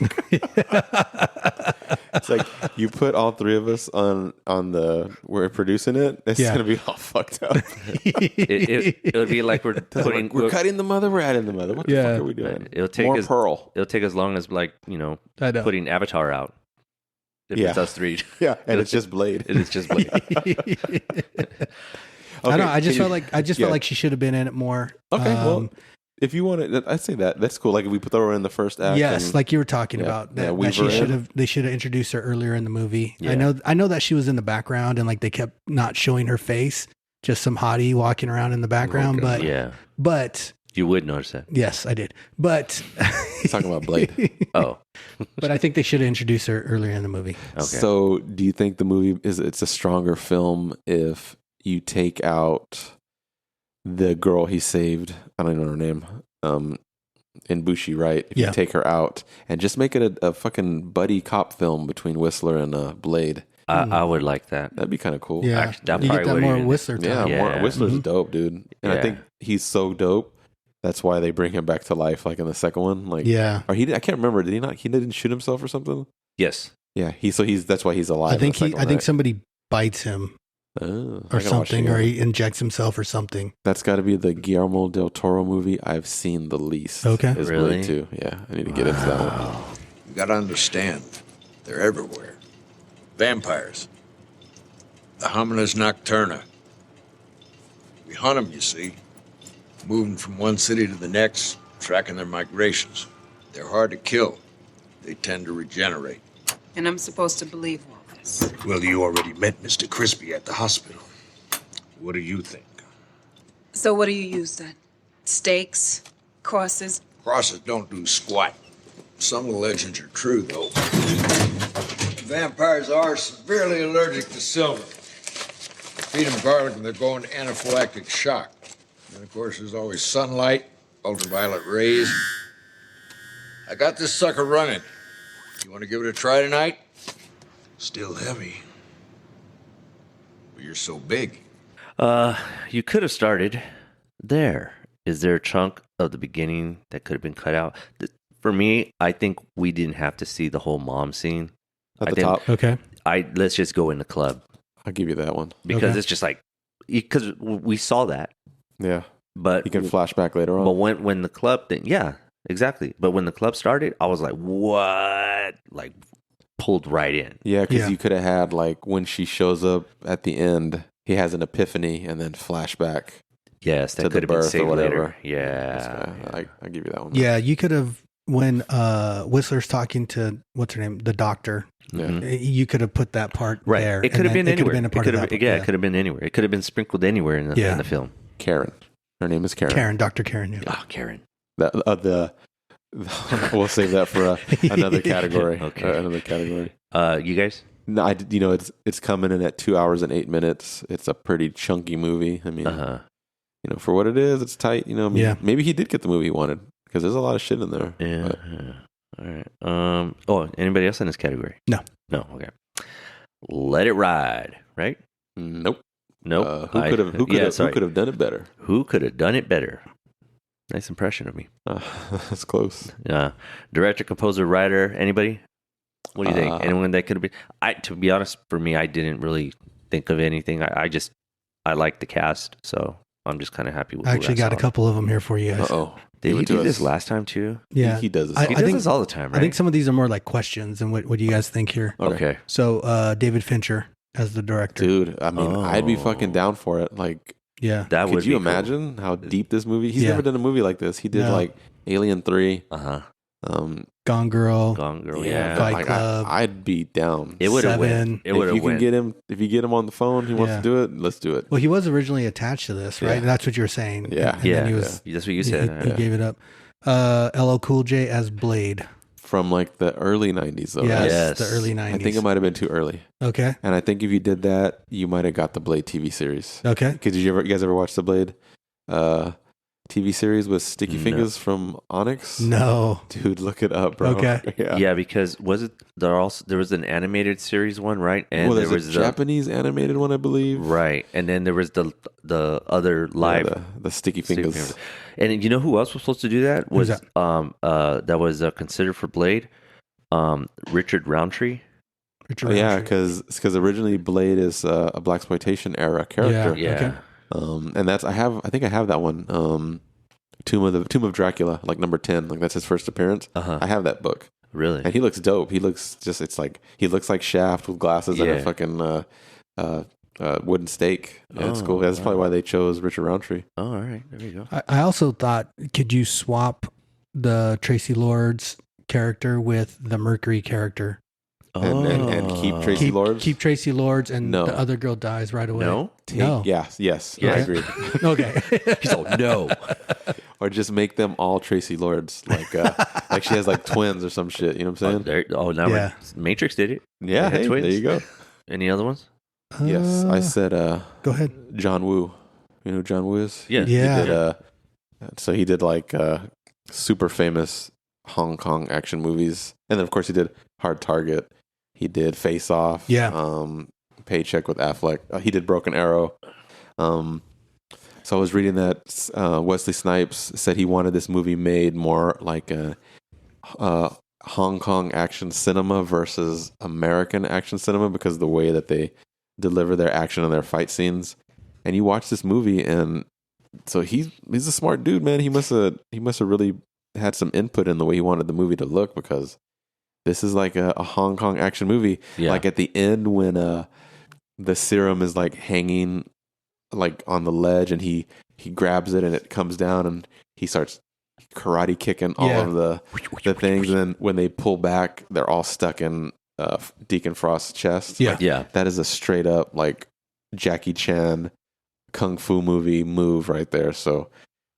It's like you put all three of us on we're producing it. It's gonna be all fucked up. it would be like we're cutting the mother. We're adding the mother. What the fuck are we doing? It'll take more us Pearl. It'll take as long as, like, I know. putting Avatar out. If it's us three. Yeah, and it's just Blade. It is just Blade. I don't know. I just felt like she should have been in it more. Okay, well, if you want to, I'd say that's cool. Like if we put her in the first act. Yes, like you were talking about that they should have introduced her earlier in the movie. Yeah. I know that she was in the background and like they kept not showing her face, just some hottie walking around in the background. But you would notice that. Yes, I did. But he's talking about Blade. Oh, but I think they should have introduced her earlier in the movie. Okay. So, do you think the movie it's a stronger film if you take out the girl he saved? I don't even know her name. In Bushi, right? If you take her out and just make it a fucking buddy cop film between Whistler and Blade. I would like that. That'd be kind of cool. Yeah, that you get that more Whistler time. Yeah, more Whistler's dope, dude. And I think he's so dope. That's why they bring him back to life, like in the second one. Like, or I can't remember. Did he not? He didn't shoot himself or something. Yes. Yeah. That's why he's alive. I think somebody bites him. Or something, or he injects himself or something. That's got to be the Guillermo del Toro movie I've seen the least. Okay. Is Really? Blade 2. Yeah, I need to get into that one. You gotta understand, they're everywhere. Vampires. The Hominis Nocturna. We hunt them, you see. Moving from one city to the next, tracking their migrations. They're hard to kill. They tend to regenerate. And I'm supposed to believe all this. Well, you already met Mr. Crispy at the hospital. What do you think? So what do you use then? Stakes? Crosses? Crosses don't do squat. Some of the legends are true, though. Vampires are severely allergic to silver. Feed them garlic and they're going to anaphylactic shock. And of course, there's always sunlight, ultraviolet rays. I got this sucker running. You want to give it a try tonight? Still heavy. But you're so big. You could have started there. Is there a chunk of the beginning that could have been cut out? For me, I think we didn't have to see the whole mom scene. At the top. Okay. Let's just go in the club. I'll give you that one. Because it's just like, because we saw that. Yeah. But you can flash back later on. But when the club thing, yeah, exactly. But when the club started, I was like, what? Like, pulled right in. Yeah, because you could have had, like, when she shows up at the end, he has an epiphany and then flashback. Yes, that to could the have been birth saved or whatever. later. Yeah. I give you that one. Yeah, you could have when Whistler's talking to what's her name, the doctor. Yeah. You could have put that part Right. there. It could have been anywhere. It could have been it could have been anywhere. It could have been sprinkled anywhere in the film. Karen. Her name is Karen. Karen, Dr. Karen. Yeah. Oh, Karen. We'll save that for another category. Okay. Another category. You guys? No, it's coming in at 2 hours and 8 minutes. It's a pretty chunky movie. I mean, for what it is, it's tight. Maybe he did get the movie he wanted because there's a lot of shit in there. Yeah. All right. Anybody else in this category? No. Okay. Let It Ride. Right? Nope. Nope. Who could have done it better? Who could have done it better? Nice impression of me. That's close. Director, composer, writer. Anybody? What do you think? Anyone that could have been? To be honest, for me, I didn't really think of anything. I like the cast, so I'm just kind of happy with. I actually got a couple of them here for you guys. Did he do this last time too? Yeah, he does this. I think this all the time, right? I think some of these are more like questions. And what do you guys think here? Okay. So David Fincher as the director. Dude, I mean, I'd be fucking down for it. Like, yeah, could you imagine how deep this movie? He's never done a movie like this. He did like Alien 3. Gone Girl. Yeah. Fight Club. I'd be down. It would have went. If you get him on the phone, he wants to do it. Let's do it. Well, he was originally attached to this, right? Yeah. That's what you're saying. Yeah. And then he was. That's what you said. He gave it up. LL Cool J as Blade. From like the early 90s, though. Yes, the early 90s. I think it might have been too early. Okay. And I think if you did that, you might have got the Blade TV series. Okay. Because you guys ever watch the Blade TV series with Sticky Fingers from Onyx? No. Dude, look it up, bro. Okay. Yeah, because there was an animated series one, right? And there was a Japanese animated one, I believe. Right. And then there was the other live the Sticky Fingers. And you know who else was supposed to do that? Was that was considered for Blade? Richard Roundtree. Yeah, because originally Blade is a blaxploitation era character. Yeah. Okay. And that's I think I have that one. Tomb of Dracula, like number 10, like that's his first appearance. I have that book. Really? And he looks dope. He looks he looks like Shaft with glasses and a fucking wooden stake. Yeah, it's cool. That's probably why they chose Richard Roundtree. Oh, all right. There you go. I also thought, could you swap the Tracy Lords character with the Mercury character? And keep Tracy Lords? Keep Tracy Lords and the other girl dies right away. No? Yes. Okay. I agree. Okay. He's all, no. Or just make them all Tracy Lords. Like she has like twins or some shit. You know what I'm saying? Matrix did it. Yeah, hey, there you go. Any other ones? Yes. I said go ahead. John Woo. You know who John Woo is? Yeah. He did like super famous Hong Kong action movies. And then of course he did Hard Target. He did Face Off. Yeah. Paycheck with Affleck. He did Broken Arrow. So I was reading that Wesley Snipes said he wanted this movie made more like a Hong Kong action cinema versus American action cinema because of the way that they deliver their action and their fight scenes. And you watch this movie, and so he's a smart dude, man. He must have really had some input in the way he wanted the movie to look because this is like a Hong Kong action movie. Yeah. Like at the end when the serum is like hanging like on the ledge and he grabs it and it comes down and he starts karate kicking all of the things. And then when they pull back, they're all stuck in Deacon Frost's chest. Yeah. Like, that is a straight up like Jackie Chan kung fu movie move right there. So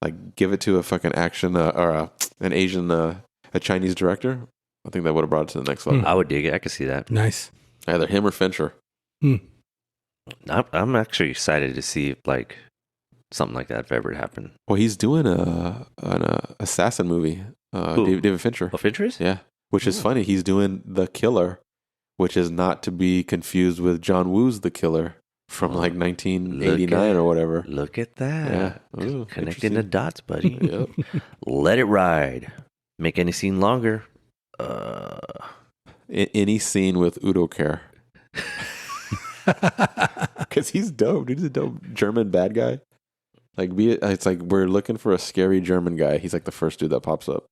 like give it to a fucking action or an Asian, a Chinese director. I think that would have brought it to the next level. I would dig it. I could see that. Nice. Either him or Fincher. I'm actually excited to see if like something like that if ever happened. Well, he's doing an assassin movie. David Fincher. Oh, Fincher is? Yeah. Which is funny. He's doing The Killer, which is not to be confused with John Woo's The Killer from like 1989 or whatever. Look at that. Yeah. Ooh, connecting the dots, buddy. Yep. Let it ride. Make any scene longer. Any scene with Udo Care. Because he's dope, dude. He's a dope German bad guy. Like, it's like we're looking for a scary German guy. He's like the first dude that pops up.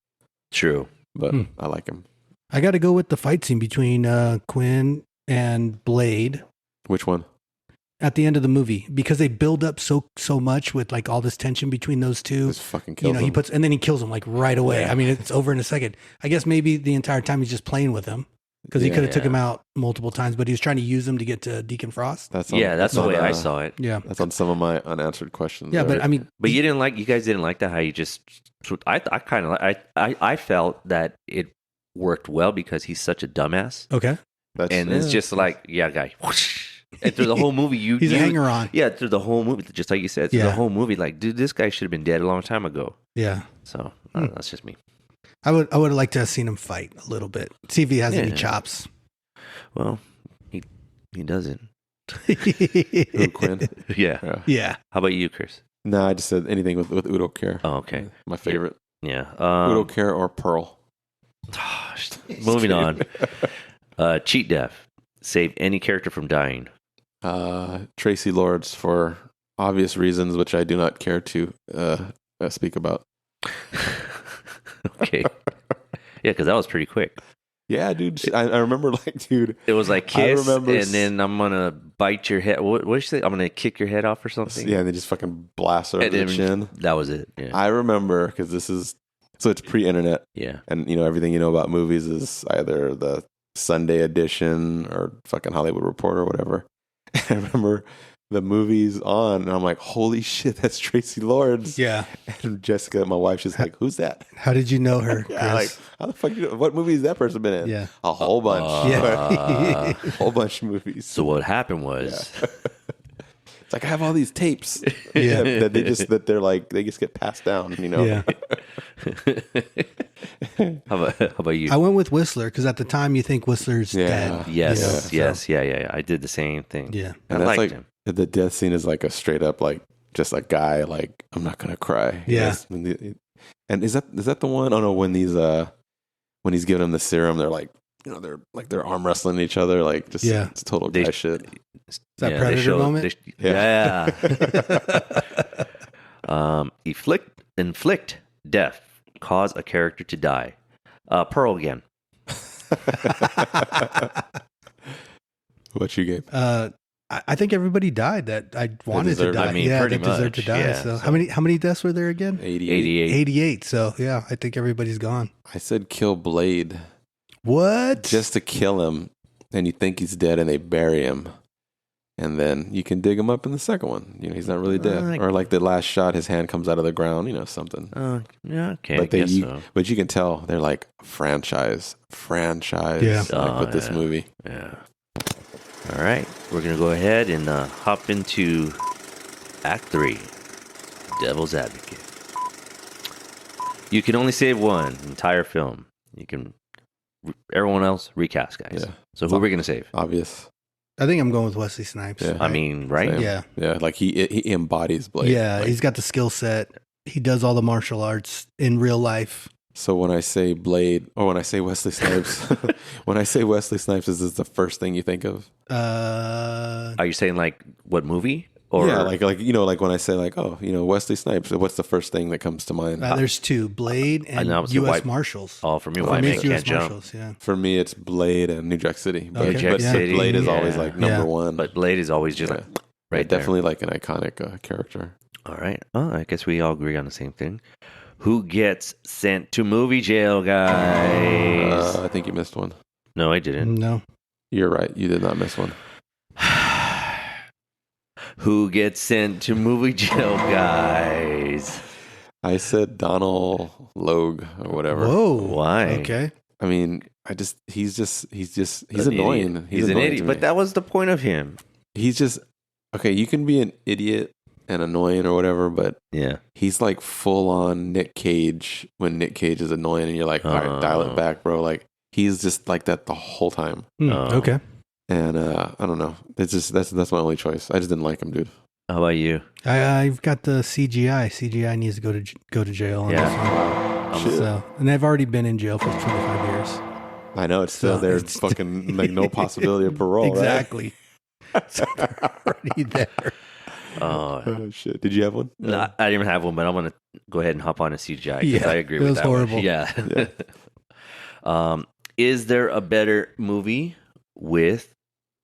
True. But I like him. I got to go with the fight scene between Quinn and Blade. Which one? at the end of the movie because they build up so much with like all this tension between those two. Just fucking kills He him. puts and then he kills him like right away. Yeah. I mean, it's over in a second. I guess maybe the entire time he's just playing with him because he could have took him out multiple times, but he was trying to use him to get to Deacon Frost. That's the way I saw it. Yeah, that's on some of my unanswered questions. Yeah, but I mean, but you guys didn't like that how you just. I felt that it worked well because he's such a dumbass. Okay, it's just like guy. Whoosh. And through the whole movie, he's a hanger on. Yeah, through the whole movie, just like you said, through the whole movie, like, dude, this guy should have been dead a long time ago. Yeah. So that's just me. I would have liked to have seen him fight a little bit. See if he has any chops. Well, he doesn't. Who, Quinn? Yeah. How about you, Chris? No, I just said anything with Udo Kier. Oh, okay. My favorite. Yeah. Udo Kier or Pearl. Moving on. Cheat death. Save any character from dying. Tracy Lords for obvious reasons, which I do not care to speak about. Okay. Yeah, because that was pretty quick. Yeah, dude. I remember, dude. It was like kiss, and then I'm gonna bite your head. What did you say? I'm gonna kick your head off or something. Yeah, and they just fucking blast her over the chin. That was it. Yeah. I remember because it's pre-internet. Yeah, and everything you know about movies is either the Sunday edition or fucking Hollywood Reporter or whatever. I remember the movie's on, and I'm like, holy shit, that's Tracy Lords. Yeah. And Jessica, my wife, she's like, who's that? How did you know her? Yeah, like, how the fuck what movie has that person been in? Yeah. A whole bunch. Yeah. A whole bunch of movies. So what happened was it's like I have all these tapes. Yeah. that they're like they just get passed down, Yeah. How about you? I went with Whistler because at the time you think Whistler's dead. Yes, yeah. I did the same thing. Yeah. And I that's liked him. The death scene is like a straight up like just a guy like I'm not gonna cry. Yeah. And is that the one? Oh no, when he's giving him the serum, they're like they're arm wrestling each other, like just it's total guy shit. Is that Predator moment? Yeah. Inflict death. Cause a character to die. Pearl again. What you gave? I think everybody died that I wanted to die. I mean, pretty that deserved to much, die. yeah, So how many deaths were there again? 88. 88. So yeah, I think everybody's gone. I said kill Blade. What? Just to kill him, and you think he's dead, and they bury him. And then you can dig him up in the second one. He's not really dead. Or like the last shot, his hand comes out of the ground. Something. Yeah, okay. But I guess so. But you can tell they're like franchise. Yeah. With this movie. Yeah. All right, we're gonna go ahead and hop into Act 3, Devil's Advocate. You can only save one entire film. You can. Everyone else recast, guys. Yeah. So who are we gonna save? Obvious. I think I'm going with Wesley Snipes. Yeah. I mean, right? Same. Yeah. Yeah, like he embodies Blade. Yeah, Like, he's got the skill set. He does all the martial arts in real life. so when I say Blade, or when I say Wesley Snipes, is this the first thing you think of? Are you saying like what movie? Or yeah, like when I say like, oh, Wesley Snipes, what's the first thing that comes to mind? There's two, Blade and I was U.S. White- Marshals. Oh, for me, For White me, Man it's Can't U.S. Jump. Marshals, yeah. For me, it's Blade and New Jack City. But, Okay. New Jack but City, Blade is always yeah. like number one. But Blade is always just like right there. Definitely like an iconic character. All right. Oh, I guess we all agree on the same thing. Who gets sent to movie jail, guys? I think you missed one. No, I didn't. No. You're right. You did not miss one. Who gets sent to movie jail, guys? I said Donald Logue or whatever. Whoa. Why? Okay. I mean, he's annoying. Idiot. He's He's an annoying idiot. to But me. that was the point of him. He's just okay. You can be an idiot and annoying or whatever, but Yeah. he's like full on Nick Cage when Nick Cage is annoying, and you're like, all right, dial it back, bro. Like he's just like that the whole time. Okay. And I don't know. It's just that's my only choice. I just didn't like him, dude. How about you? I've got the CGI. CGI needs to go to jail on Yeah. this one. So, and they've already been in jail for 25 years. I know it's still there's fucking like no possibility of parole. Exactly. So they're already there. Oh shit! Did you have one? No, I didn't have one, but I'm gonna go ahead and hop on a CGI because Yeah, I agree it with was that horrible. one. Yeah. Is there a better movie with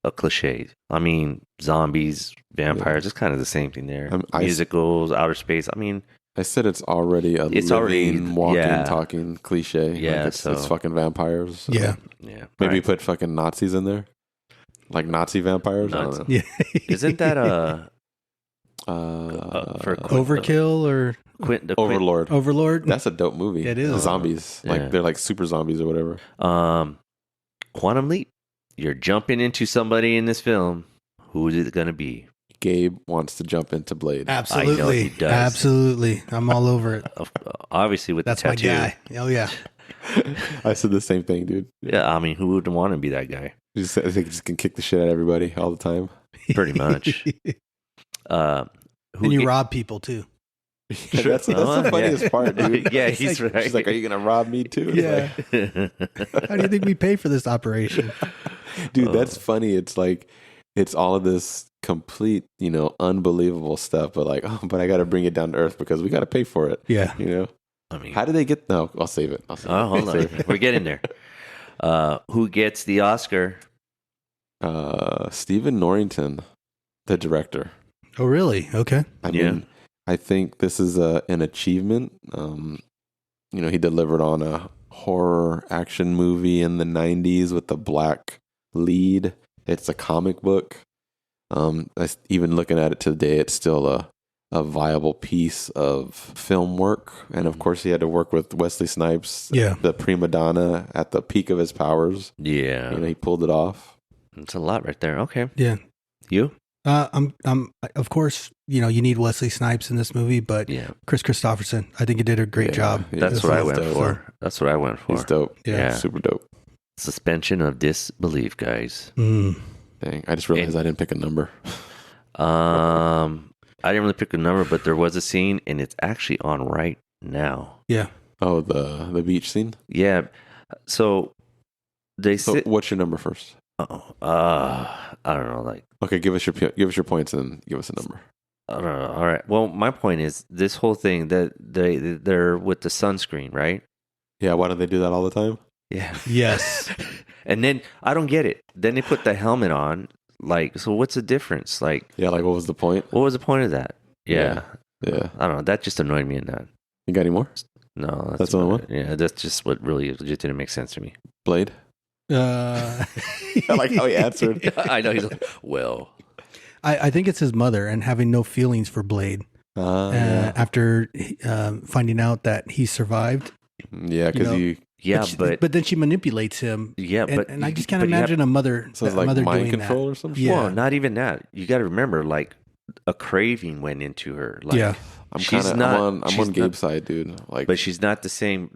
a cliche. I mean, zombies, vampires, it's kind of the same thing there. Musicals, outer space. I mean, I said it's already a living, walking, talking cliche. Yeah, like it's fucking vampires. So. Yeah. Yeah. Maybe put fucking Nazis in there, like Nazi vampires. I don't know. Yeah. Isn't that for Overkill or Overlord? Overlord. That's a dope movie. It is. Zombies, like they're like super zombies or whatever. Quantum Leap. You're jumping into somebody in this film. Who is it going to be? Gabe wants to jump into Blade. Absolutely. I know he does. Absolutely. I'm all over it. Obviously, with that's the tattoo. my guy. Oh yeah. I said the same thing, dude. Yeah, I mean, who would want to be that guy? I think he just can kick the shit out of everybody all the time. Pretty much. And you rob people too. That's the funniest part, dude. Yeah, he's right. She's like, "Are you gonna rob me too?" Yeah. How do you think we pay for this operation? Dude, that's funny. It's like it's all of this complete, unbelievable stuff, but like, but I got to bring it down to earth because we got to pay for it. Yeah. I mean, how do they get? No, I'll save it. Hold on. We're getting there. Who gets the Oscar? Stephen Norrington, the director. Oh, really? Okay. I mean, I think this is an achievement. He delivered on a horror action movie in the 90s with the black lead. It's a comic book. Even looking at it today, it's still a viable piece of film work. And of course, he had to work with Wesley Snipes, the prima-donna at the peak of his powers. Yeah. He pulled it off. It's a lot right there. Okay. Yeah. You? I'm of course, you need Wesley Snipes in this movie, but Chris Christopherson, I think he did a great job. That's what I went for. That's what I went for. He's dope. Yeah. Super dope. Suspension of disbelief, guys. Mm. Dang, I just realized I didn't pick a number. I didn't really pick a number, but there was a scene, and it's actually on right now. Yeah. Oh, the beach scene? Yeah. So what's your number first? I don't know. Like, okay, give us your points and give us a number. I don't know. All right. Well, my point is this whole thing that they're with the sunscreen, right? Yeah. Why don't they do that all the time? Yeah. Yes. And then I don't get it. Then they put the helmet on. Like, so what's the difference? Like, yeah. Like, what was the point? What was the point of that? Yeah. Yeah. I don't know. That just annoyed me in that. You got any more? No. That's the only one? Yeah. That's just what really just didn't make sense to me. Blade? I like how he answered. I know. He's like, well. I think it's his mother and having no feelings for Blade after finding out that he survived. Yeah, because but then she manipulates him. Yeah, and I just can't imagine a mother. So it's like mother mind doing control that. or something. Yeah. Well, not even that. You got to remember, like, a craving went into her. Like, yeah. I'm on Gabe's side, dude. Like, but she's not the same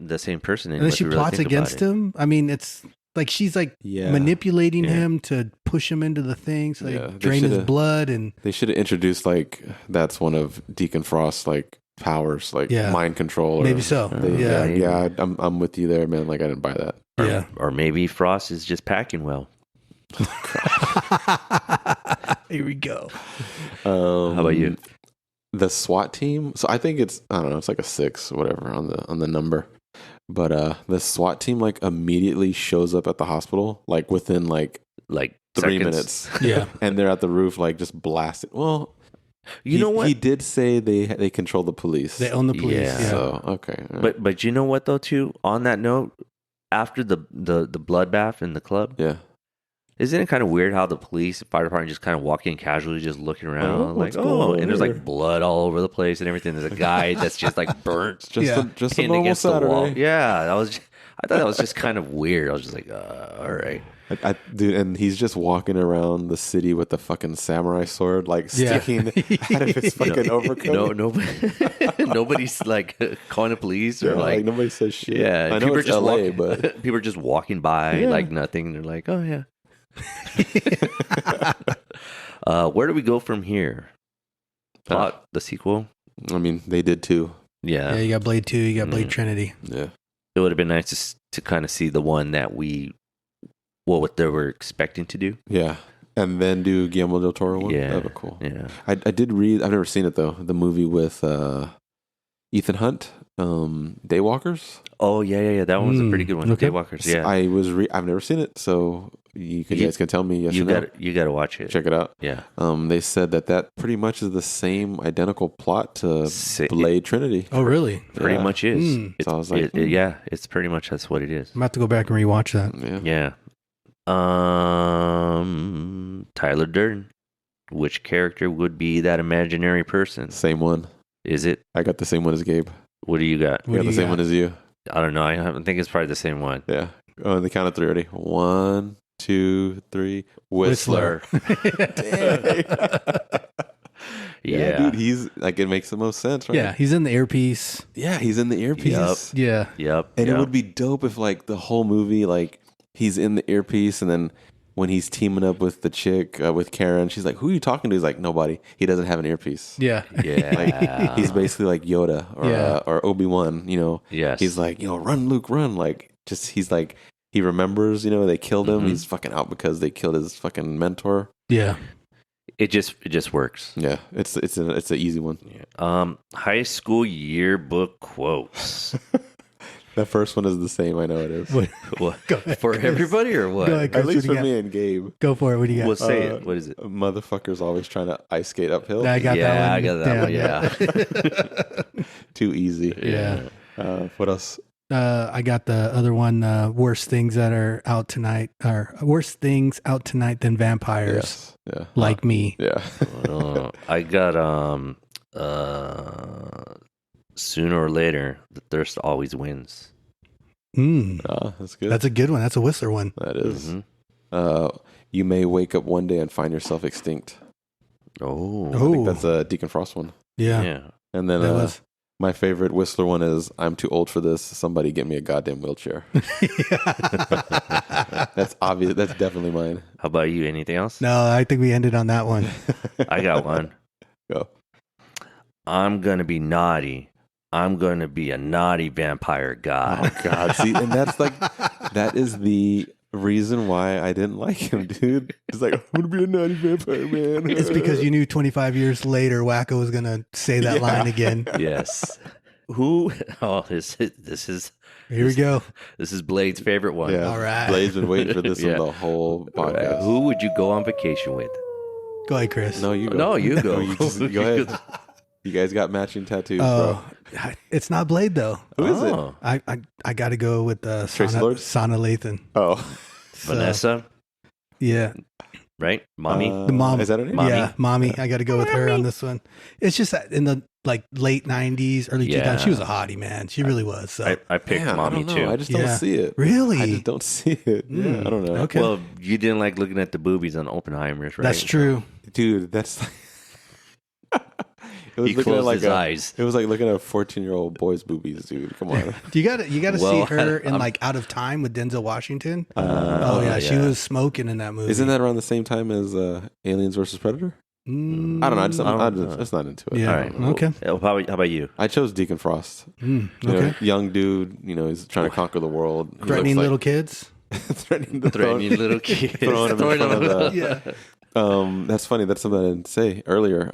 person. And then she plots against him. I mean, it's like she's like manipulating him to push him into the things, like drain his blood. And they should have introduced like that's one of Deacon Frost's like powers, like mind control. Maybe so. I'm with you there, man. Like I didn't buy that. Or maybe Frost is just packing well. Here we go. How about you? The SWAT team. So I think it's it's like a 6 or whatever on the number. But the SWAT team like immediately shows up at the hospital like within like 3 minutes. Yeah. And they're at the roof like just blasting. Well, you know what? He did say they control the police. They own the police. Yeah. So okay. But you know what though too? On that note, after the bloodbath in the club, isn't it kind of weird how the police fire department just kind of walk in casually, just looking around and there's like blood all over the place and everything. There's a guy that's just like burnt, just pinned a normal against Saturday. the wall. Yeah, I thought that was just kind of weird. I was just like, all right. Dude, and he's just walking around the city with the fucking samurai sword, like sticking out of his fucking overcoat. Nobody's like calling the police or like nobody says shit. Yeah, I know it's just LA, but people are just walking by like nothing. They're like, oh yeah. Where do we go from here? Plot the sequel. I mean, they did too. Yeah. Yeah, you got Blade 2, you got Blade Trinity. Yeah. It would have been nice to kind of see the one that what they were expecting to do. Yeah. And then do Guillermo del Toro one. Yeah. That'd be cool. Yeah. I did read, I've never seen it though, the movie with Ethan Hunt, Daywalkers. Oh, yeah. That one was a pretty good one. Okay. Daywalkers, yeah. I've never seen it, so you guys can tell me yes or no. You got to watch it. Check it out. Yeah. They said that pretty much is the same identical plot to Blade Trinity. Oh, really? Pretty much is. So I was like, yeah, it's pretty much that's what it is. I'm about to go back and rewatch that. Yeah. Tyler Durden. Which character would be that imaginary person? Same one. Is it? I got the same one as Gabe. What do you got? I got the same one as you. I don't know. I think it's probably the same one. Yeah. Oh, the count of 3 already. 1, 2, 3. Whistler. Dang. Yeah, dude, he's like, it makes the most sense, right? Yeah, he's in the earpiece. Yeah, he's in the earpiece. Yeah. Yep. And it would be dope if like the whole movie, like he's in the earpiece, and then when he's teaming up with the chick, with Karen, she's like, "Who are you talking to?" He's like, "Nobody." He doesn't have an earpiece. Yeah. Yeah. Like he's basically like Yoda or Obi-Wan, you know. Yes. He's like, run, Luke, run. Like, just he's like, he remembers, they killed him. He's fucking out because they killed his fucking mentor. Yeah. It just works. Yeah, it's an easy one. Yeah. High school yearbook quotes. That first one is the same. I know it is. What? For everybody or what? Go ahead, Chris, At least what for do you me and Gabe. Go for it. What do you got? Well, say it. What is it? Motherfuckers always trying to ice skate uphill. I got that one. I got that one. Yeah. Too easy. Yeah. What else? I got the other one. Worst things that are out tonight, or worst things out tonight than vampires. Yes. Yeah. Like me. Yeah. I got sooner or later, the thirst always wins. That's good. That's a good one. That's a Whistler one. That is. You may wake up one day and find yourself extinct. Oh. I think that's a Deacon Frost one. Yeah. And then my favorite Whistler one is, "I'm too old for this. Somebody get me a goddamn wheelchair." That's obvious. That's definitely mine. How about you? Anything else? No, I think we ended on that one. I got one. Go. I'm going to be naughty. I'm going to be a naughty vampire god. Oh, God. See, and that's like, that is the reason why I didn't like him, dude. It's like, I'm going to be a naughty vampire, man. It's because you knew 25 years later Wackoe was going to say that line again. Yes. Who? Oh, this is. Here we go. This is Blade's favorite one. Yeah. All right. Blade's been waiting for this on the whole podcast. Right. Who would you go on vacation with? Go ahead, Chris. No, you go. No, you go. Go ahead. You guys got matching tattoos, Oh, bro. it's not Blade though. Who is it? I got to go with Tracy Lord? Sana Lathan. Oh, So, Vanessa, Yeah. right? Mommy. The mom. Is that her name? Mommy. Yeah, mommy. I got to go with her on this one. It's just that in the late 90s, early 2000s, she was a hottie, man. She really was. So. I picked Man, mommy I don't know. too. I just don't see it. Really? I just don't see it. Yeah, I don't know. Okay. Well, you didn't like looking at the boobies on Oppenheimer's, right? That's true. Dude, that's like... It was He looking at closed his eyes. It was like looking at a 14-year-old boy's boobies, dude. Come on. You got to Well, see her in Out of Time with Denzel Washington. Yeah. She was smoking in that movie. Isn't that around the same time as Aliens versus Predator? I don't know. I'm just not into it. Yeah. I All don't right. know. Okay. How about you? I chose Deacon Frost. Okay. You know, young dude. He's trying to conquer the world. He Threatening looks little kids. threatening Little kids. throwing him in front of the. Yeah. That's funny. That's something I didn't say earlier.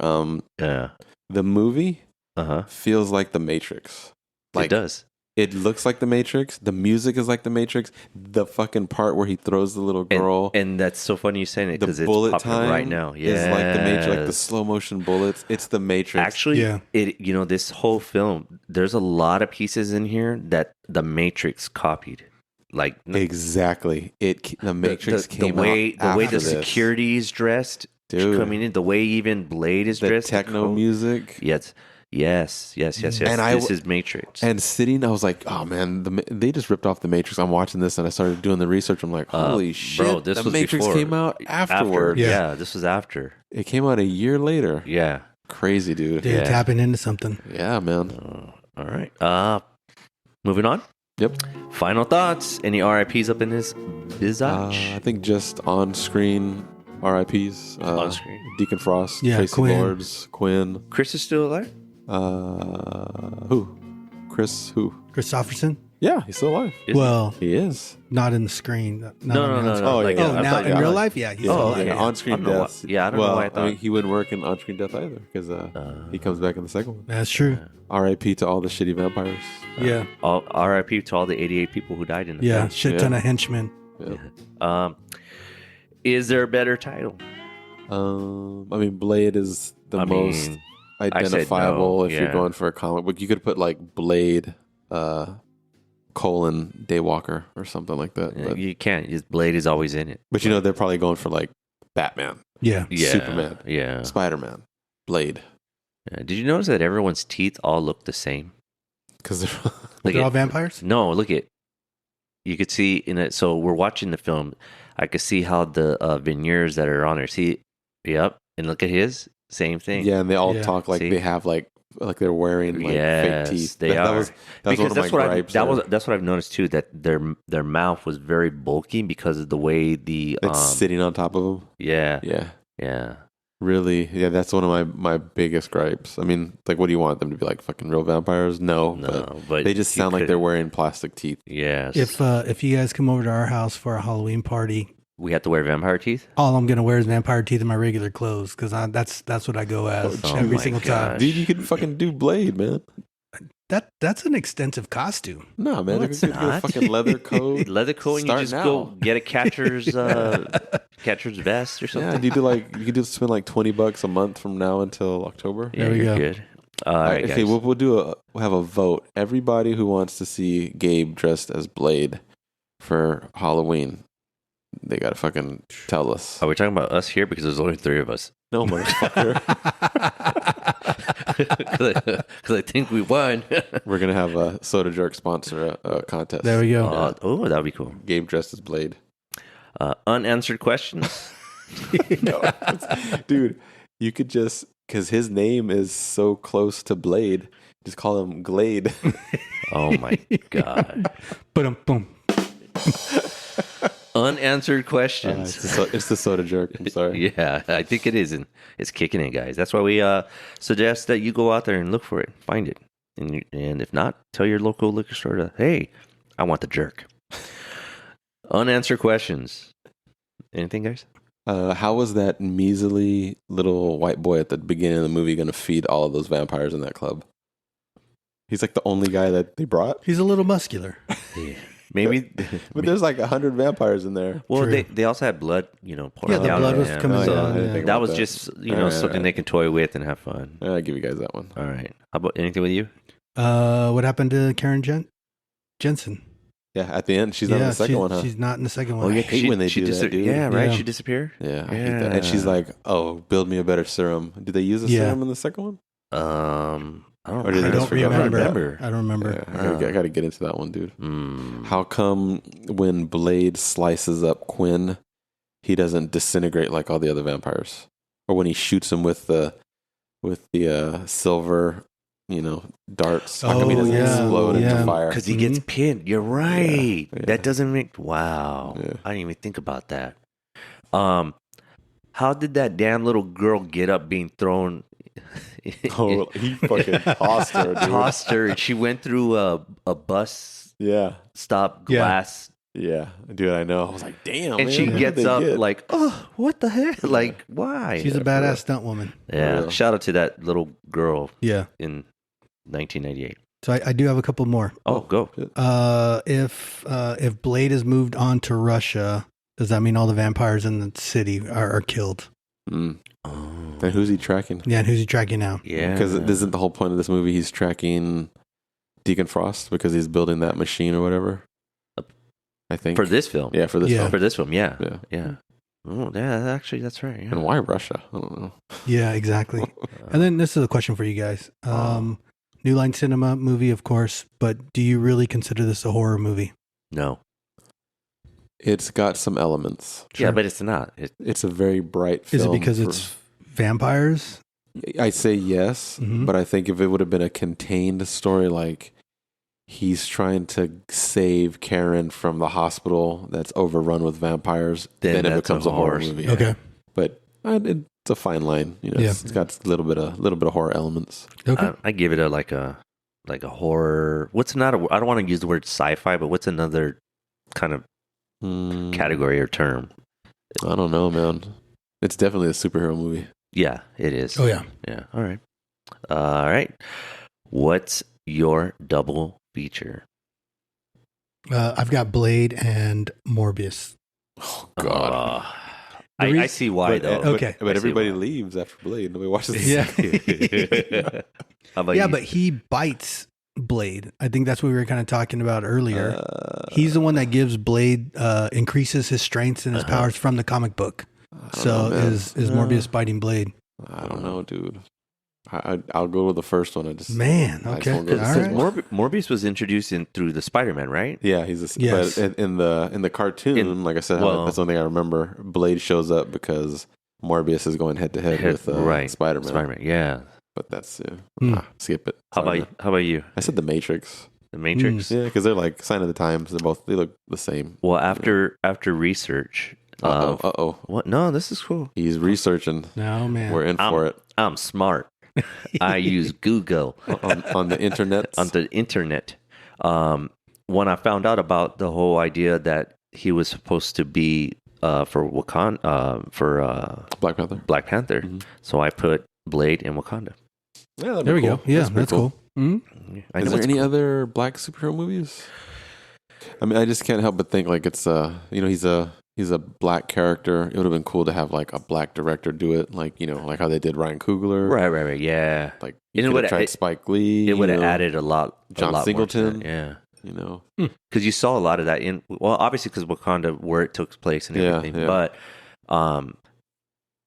Yeah. The movie Uh-huh. feels like The Matrix. It does. It looks like The Matrix. The music is like The Matrix. The fucking part where he throws the little girl. And that's so funny you saying it The because it's bullet popping time right now. Yeah. is like The Matrix, like the slow motion bullets. It's The Matrix. Actually, Yeah. This whole film, there's a lot of pieces in here that The Matrix copied. Like Exactly. The Matrix the came way out the way after the this. security is dressed, Dude. coming in, the way even Blade is The dressed, techno music. Yes. And this is Matrix. And sitting, I was like, oh man, they just ripped off The Matrix. I'm watching this and I started doing the research. I'm like, holy shit, bro, this The was Matrix before. came out afterward. Yeah, this was after. It came out a year later. Yeah. Crazy, dude. They're Yeah. tapping into something. Yeah, man. All right. Moving on. Yep. Final thoughts. Any RIPs up in this visage? I think just on screen RIPs. On screen. Deacon Frost, Yeah, Tracy Quinn. Lords, Quinn. Chris is still alive? Who? Chris who? Christopherson? Yeah, he's still alive. Is Well, He is. not in the screen. Not No. Oh, like, yeah. Oh, I now thought in you- real life? Yeah. He's Oh, alive. okay. Yeah, on-screen I don't know why- deaths. yeah, I don't know why I thought. he wouldn't work in on-screen death either because he comes back in the second one. That's true. R.I.P. to all the shitty vampires. Yeah. RIP to all the 88 people who died in the Yeah. film. Shit ton of henchmen. Yeah. Is there a better title? I mean, Blade is the most identifiable no, if you're going for a comic book. You could put like Blade, colon Daywalker or something like that. Yeah, But, you can't. Just Blade is always in it. but you know, they're probably going for like Batman, Yeah. Superman, Yeah. Spider-Man, Blade. Yeah. Did you notice that everyone's teeth all look the same? Because They're all vampires? No, look at. You could see in it. So we're watching the film. I could see how the veneers that are on there. See, yep. And look at his. Same thing. yeah, and they all Yeah. talk like See? they have like they're wearing like Yes, fake teeth. they That are. was one of my gripes. That's what I've noticed too. That their mouth was very bulky because of the way the it's sitting on top of them. yeah Yeah, really. Yeah, that's one of my biggest gripes. I mean, like, what do you want them to be like? Fucking real vampires? No, but they just you sound like could- they're wearing plastic teeth. Yes. If you guys come over to our house for a Halloween party, we have to wear vampire teeth. all I'm gonna wear is vampire teeth in my regular clothes because that's what I go as Oh every my single time. gosh. Dude, you can fucking do Blade, man. That's an extensive costume. No, man, No, if it's you get a not. fucking leather coat. Leather coat, and you Start just now. go get a catcher's vest or something. Yeah, you could just spend like $20 a month from now until October. Yeah, There we you're go. good. All right, Okay, guys. we'll have a vote. Everybody who wants to see Gabe dressed as Blade for Halloween, they gotta fucking tell us. Are we talking about us here? Because there's only 3 of us. No, motherfucker. Because I think we won. We're gonna have a Soda Jerk sponsor a contest. There we go. Oh, that would be cool. Gabe dressed as Blade. Unanswered questions. No, dude, you could just because his name is so close to Blade, just call him Glade. Oh my god. Boom, boom. Unanswered questions. It's the Soda Jerk. I'm sorry. Yeah, I think it is, and it's kicking in, guys. That's why we suggest that you go out there and look for it, find it, and if not, tell your local liquor store to, hey, I want the jerk. Unanswered questions. Anything, guys? How was that measly little white boy at the beginning of the movie going to feed all of those vampires in that club? He's like the only guy that they brought. He's a little muscular. Yeah. Maybe, but there's like 100 vampires in there. well, True. they also had blood, pouring Yeah, the out blood of was them. coming So down, yeah. that was just, something they can toy with and have fun. I'll give you guys that one. All right. How about anything with you? What happened to Karen Jensen? Yeah, at the end, she's not in the second one, huh? She's not in the second one. Oh, yeah, I hate when they do that, dude. Yeah, right. Yeah. She disappeared. Yeah, I hate that. And she's like, "Oh, build me a better serum." Did they use a Yeah. serum in the second one? I don't Or did I they don't just forget about remember. that? I don't remember. Yeah, I got to get into that one, dude. Mm. How come when Blade slices up Quinn, he doesn't disintegrate like all the other vampires, or when he shoots him with the silver, darts? How come he doesn't explode into fire? Because he gets pinned. You're right. Yeah. That doesn't make. Wow. Yeah. I didn't even think about that. How did that damn little girl get up being thrown? Oh, he fucking tossed her, dude. Tossed her, and she went through a bus Yeah, stop glass. yeah, dude. I know. I was like, damn. And man, she what gets did they up get? like, oh, what the heck? Like, why? She's a badass stunt woman. Yeah. real. Shout out to that little girl Yeah. in 1998. So I do have a couple more. Oh, go. If Blade is moved on to Russia, does that mean all the vampires in the city are killed? Mm. Oh. And who's he tracking? Yeah, and who's he tracking now? Yeah. Because isn't the whole point of this movie he's tracking Deacon Frost because he's building that machine or whatever? I think For this film. Yeah, for this Yeah. film. For this film, yeah. Yeah. Yeah. Oh, yeah, actually, that's right. Yeah. And why Russia? I don't know. Yeah, exactly. And then this is a question for you guys. New Line Cinema movie, of course, but do you really consider this a horror movie? No. It's got some elements. Yeah, but it's not. It's a very bright Is film. it because it's vampires? I say yes, Mhm. but I think if it would have been a contained story, like he's trying to save Karen from the hospital that's overrun with vampires, then it that's becomes a horror horror. movie. Yeah. Okay. But it's a fine line. Yeah. It's got a little bit of horror elements. Okay. I give it like a horror. What's not I don't want to use the word sci-fi, but what's another kind of category or term? I don't know, man. It's definitely a superhero movie. Yeah, it is. Oh, yeah. Yeah. All right. All right. What's your double feature? I've got Blade and Morbius. Oh God. I see why, though. Okay. But everybody leaves after Blade. Nobody watches the Yeah. How about Yeah, you? but he bites Blade. I think that's what we were kind of talking about earlier. He's the one that gives Blade, increases his strengths and his powers from the comic book. So is Morbius biting Blade? I don't know, dude. I'll go with the first one. Man, okay. won't go with the All second right. one. Morbius was introduced through the Spider-Man, right? Yeah, he's a, Yes. but in the cartoon, like I said, that's one thing I remember. Blade shows up because Morbius is going head to head with Spider-Man. Spider-Man, yeah. But that's skip it. How about you? I said the Matrix. The Matrix? Yeah, because they're like sign of the times. They look the same. Well, after research. What? No, this is cool. He's researching. No, man. We're in for it. I'm smart. I use Google on the internet. On the internet. When I found out about the whole idea that he was supposed to be for Wakanda, for Black Panther. So I put Blade in Wakanda. Yeah, there we go. Yeah, that's cool. Mm-hmm. Is there any other black superhero movies? I mean, I just can't help but think like it's he's a black character. It would have been cool to have like a black director do it, like like how they did Ryan Coogler. Right. Yeah. Like you could have tried Spike Lee. It would have added a lot. John Singleton. Yeah. Because you saw a lot of that obviously because Wakanda, where it took place and everything, but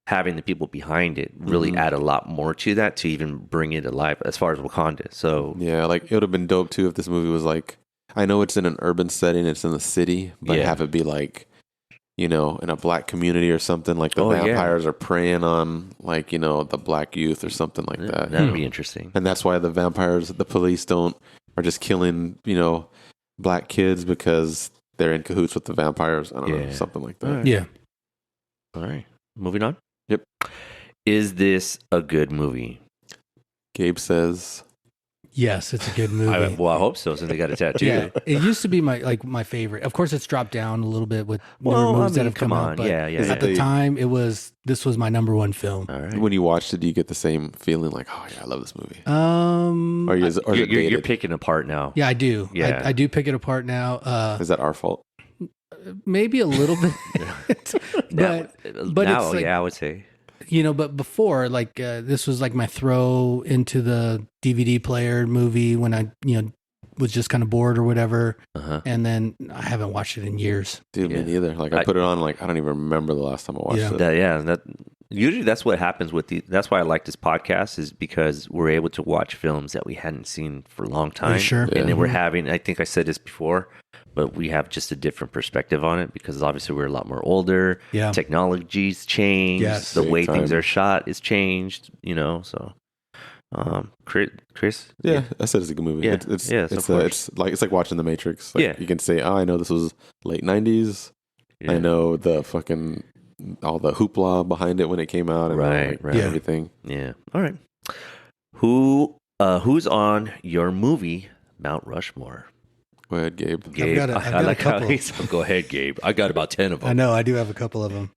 having the people behind it really add a lot more to that to even bring it alive as far as Wakanda. So yeah, like it would have been dope too if this movie was like, I know it's in an urban setting, it's in the city, but have it be like, in a black community or something, like the vampires are preying on like, the black youth or something like that. That'd be interesting. And that's why the police are just killing, black kids because they're in cahoots with the vampires. I don't know, something like that. Yeah. All right. Moving on. Yep. Is this a good movie? Gabe says yes, it's a good movie. I hope so, since they got a tattoo. Yeah, it used to be my favorite. Of course, it's dropped down a little bit with newer movies that have come out. But at the time, this was my number one film. All right. When you watched it, do you get the same feeling like, oh yeah, I love this movie? Or is it you're picking apart now. Yeah, I do. Yeah. I do pick it apart now. Is that our fault? Maybe a little bit. but now, it's like, I would say. But before, like this was like my throw into the DVD player movie when I, was just kind of bored or whatever. And then I haven't watched it in years. Dude, me neither. Like I put it on, like I don't even remember the last time I watched it. Usually that's what happens with that's why I like this podcast, is because we're able to watch films that we hadn't seen for a long time. Sure. And then we're having, I think I said this before, but we have just a different perspective on it because obviously we're a lot more older. Yeah. Technology's changed. Yes. The way things are shot is changed, so. Chris? Yeah, I said it's a good movie. Yeah. It's like watching The Matrix. Like, you can say, oh, I know this was late 90s. Yeah. I know all the hoopla behind it when it came out and everything. Yeah. All right. Who's on your movie Mount Rushmore? Go ahead, Gabe. I've got a couple. Go ahead, Gabe. I got about 10 of them. I know. I do have a couple of them.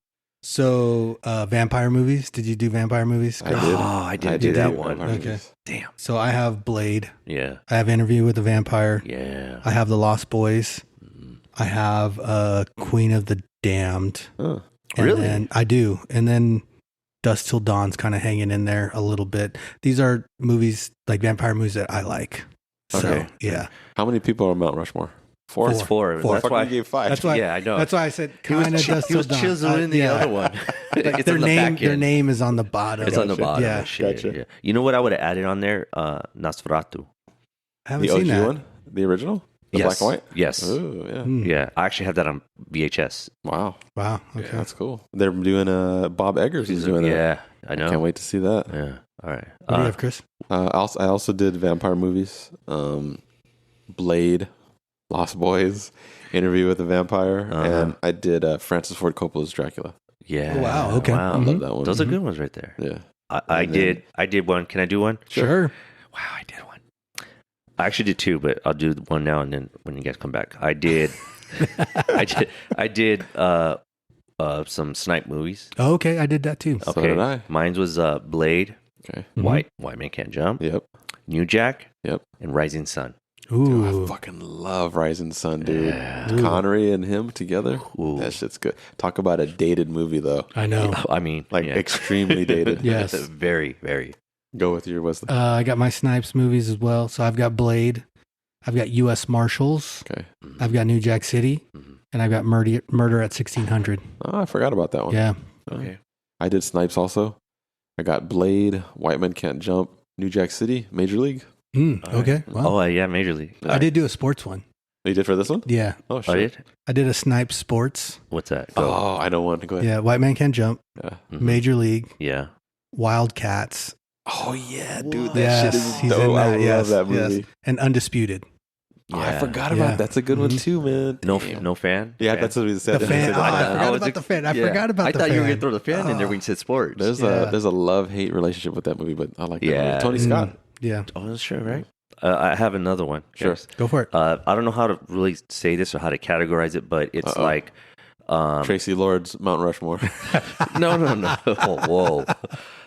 So, vampire movies. Did you do vampire movies? I did. Oh, I didn't do that one. Okay. Damn. So I have Blade. Yeah. I have Interview with the Vampire. Yeah. I have The Lost Boys. I have Queen of the Damned. Oh, really? And I do. And then Dusk Till Dawn's kind of hanging in there a little bit. These are movies, like vampire movies, that I like. Okay. So, yeah. How many people are on Mount Rushmore? Four. It's four. That's why you gave 5. That's why. Yeah, I know. That's why I said kind of Dusk He Till was Dawn. chiseling the other one. It's their on the name. back Their end. name is on the bottom. It's on the bottom. Yeah. Gotcha. Yeah. You know what I would have added on there? Nosferatu. I haven't The seen OG that. one? The original? The Yes. black and white? Yes. Oh, yeah. Yeah. I actually have that on VHS. Wow. Wow. Okay. Yeah, that's cool. They're doing Bob Eggers is doing that. Yeah. I know. Can't wait to see that. Yeah. All right. What do you have, Chris? I also did vampire movies. Blade, Lost Boys, Interview with the Vampire, and I did Francis Ford Coppola's Dracula. Yeah. Oh, wow. Okay. Wow. I love that one. Those are good ones right there. Yeah. I did one. Can I do one? Sure. Wow, I did one. I actually did 2, but I'll do one now and then when you guys come back. I did I did some snipe movies. Oh, okay. I did that too. So did I. Mine was Blade, Okay. White Man Can't Jump, Yep. New Jack, Yep. and Rising Sun. Ooh. I fucking love Rising Sun, dude. Connery and him together. Ooh. That shit's good. Talk about a dated movie, though. I know. I mean, Like extremely dated. Yes. very, very. Go with your Wesley. I got my Snipes movies as well. So I've got Blade. I've got U.S. Marshals. Okay. I've got New Jack City. And I've got Murder at 1600. Oh, I forgot about that one. Yeah. Okay. I did Snipes also. I got Blade, White Men Can't Jump, New Jack City, Major League. Okay. Well, Oh, yeah, Major League. I did do a sports one. You did for this one? Yeah. Oh, Oh, shit. you did? I did a Snipes sports. What's that? Go. Oh, I know one. Go ahead. Yeah. White Man Can't Jump. Yeah. Major League. Yeah. Wildcats. Oh, yeah, dude. That Yes, shit is he's dope. in that. I love Yes, that yes. movie. And Undisputed. Oh, I Yeah. forgot Yeah. about That's a good one, too, man. No Damn. fan? Yeah, Fan? that's what we said. The fan. Oh, I I forgot was about the fan. I yeah. forgot about I the thought fan. you were going to throw the fan in there when you said sports. There's Yeah. a love-hate relationship with that movie, but I like that Yeah. movie. Tony Scott. Yeah. Oh, that's true, right? I have another one. Sure. Yes. Go for it. I don't know how to really say this or how to categorize it, but it's like... Tracy Lord's Mount Rushmore. No. Oh, whoa.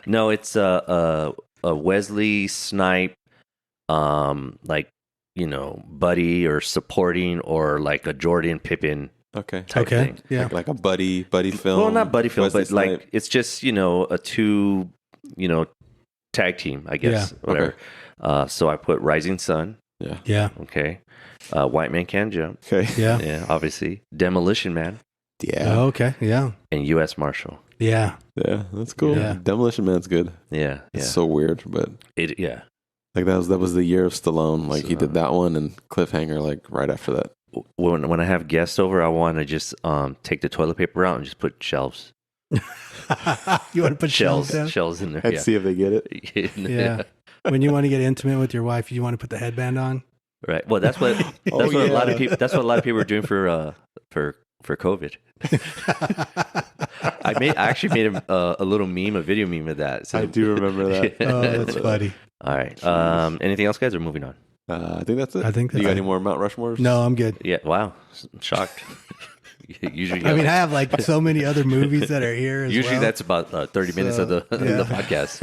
No, it's a Wesley Snipe, like, buddy or supporting or like a Jordan Pippen Okay. type Okay. thing. Yeah. Like a buddy film. Well, not buddy film, Wesley but like Snipes. it's just, a two, tag team, I guess. Yeah. Whatever. So I put Rising Sun. Yeah. Yeah. Okay. White Man Can't Jump. Okay. Yeah. Yeah, obviously. Demolition Man Yeah. Oh, okay. Yeah. and U.S. Marshal. Yeah. Yeah. That's cool. Yeah. Demolition Man's good. Yeah. It's so weird, but Yeah. like that was the year of Stallone. Like he did that one and Cliffhanger like right after that. When I have guests over, I want to just take the toilet paper out and just put shelves. You want to put shells down? Shells in there. Let's Yeah. see if they get it. Yeah. When you want to get intimate with your wife, you want to put the headband on. Right. Well, that's what a lot of people. That's what a lot of people are doing for COVID. I actually made a little meme, a video meme of that. So, I do remember that. Oh, that's funny. All right. Anything else, guys? Or moving on? I think that's it. I think that's you got it. any more Mount Rushmores? No, I'm good. Yeah. Wow. I'm shocked. Usually, I mean, I have like so many other movies that are here as usually well. that's about 30 minutes of the podcast.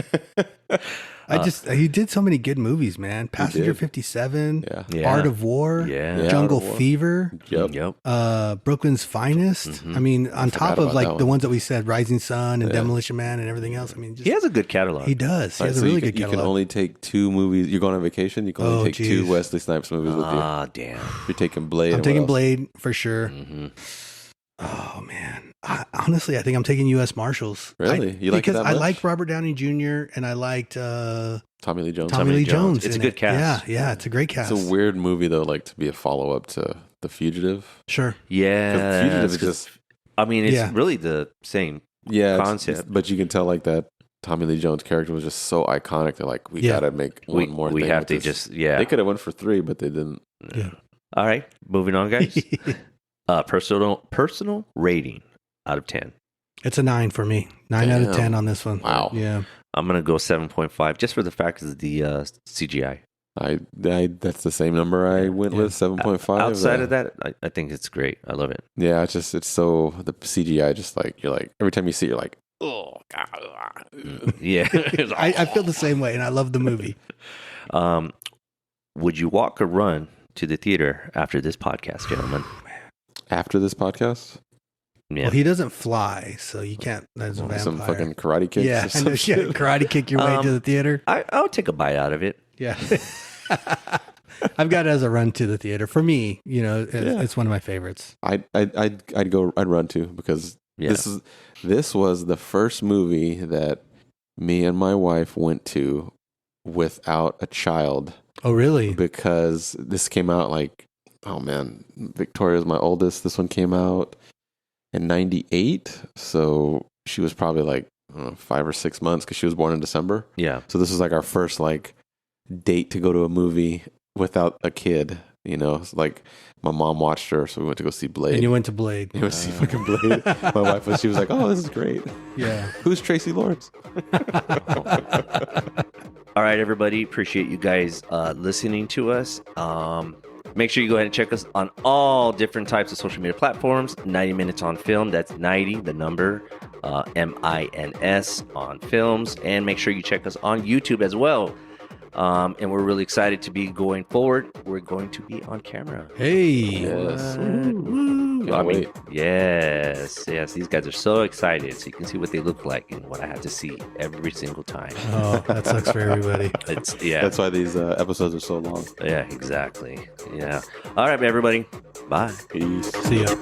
He did so many good movies, man. Passenger did. 57, Yeah. Art of War, Yeah. Jungle Art of War. Fever, Yep. Brooklyn's Finest. I mean, on top of about like that the one. ones that we said, Rising Sun and Demolition Man and everything else. I mean, just, He has a good catalog. he does. He All right, has a so really you good can, you catalog. can only take 2 movies. You're going on vacation. You can only Oh, take 2 geez. Wesley Snipes movies with you. Ah, damn. You're taking Blade. I'm and taking what else? Blade for sure. Mm-hmm. Oh man, honestly, I think I'm taking U.S. Marshals. Really? You like it because that I much? like Robert Downey Jr. and I liked Tommy Lee Jones. Tommy Lee Jones. It's a in good it. cast. Yeah, it's a great cast. It's a weird movie though, like to be a follow up to The Fugitive. Sure. Yeah. Fugitive is 'cause- just I mean, it's Yeah. really the same. Concept. but you can tell like that Tommy Lee Jones character was just so iconic that like we Yeah. gotta make one more. We thing have with to this. just, yeah. They could have went for 3, but they didn't. Yeah. All right. Moving on, guys. Personal rating out of 10. It's a 9 for me. 9 out of Damn. 10 on this one. Wow. Yeah. I'm going to go 7.5 just for the fact of the CGI. I that's the same number I went with 7.5. Outside of that, I think it's great. I love it. Yeah, it's so the CGI just like you're like every time you see it, you're like, oh god. Yeah. I feel the same way and I love the movie. Would you walk or run to the theater after this podcast, gentlemen? After this podcast, Yeah. Well, he doesn't fly, so you can't. That's a vampire. some fucking karate kicks. Yeah, or I some know, shit. yeah, karate kick your way to the theater. I'll take a bite out of it. Yeah. I've got it as a run to the theater. For me, it's one of my favorites. I'd run to because Yeah. this was the first movie that me and my wife went to without a child Oh, really? because this came out like, oh man, Victoria's my oldest. This one came out in 98. So she was probably like, I don't know, 5 or 6 months because she was born in December. Yeah. So this was like our first like date to go to a movie without a kid. It's like my mom watched her, so we went to go see Blade. And you went to Blade. You went to see fucking Blade. My wife she was like, "Oh, this is great." Yeah. Who's Tracy Lords? All right, everybody. Appreciate you guys listening to us. Make sure you go ahead and check us on all different types of social media platforms. 90 Minutes on Film. That's 90, the number, MINS on films. And make sure you check us on YouTube as well. And we're really excited to be going forward. We're going to be on camera. Hey. Yes. I mean, yes. These guys are so excited. So you can see what they look like and what I have to see every single time. Oh, that sucks for everybody. That's why these episodes are so long. Yeah, exactly. Yeah. All right, everybody. Bye. Peace. See ya.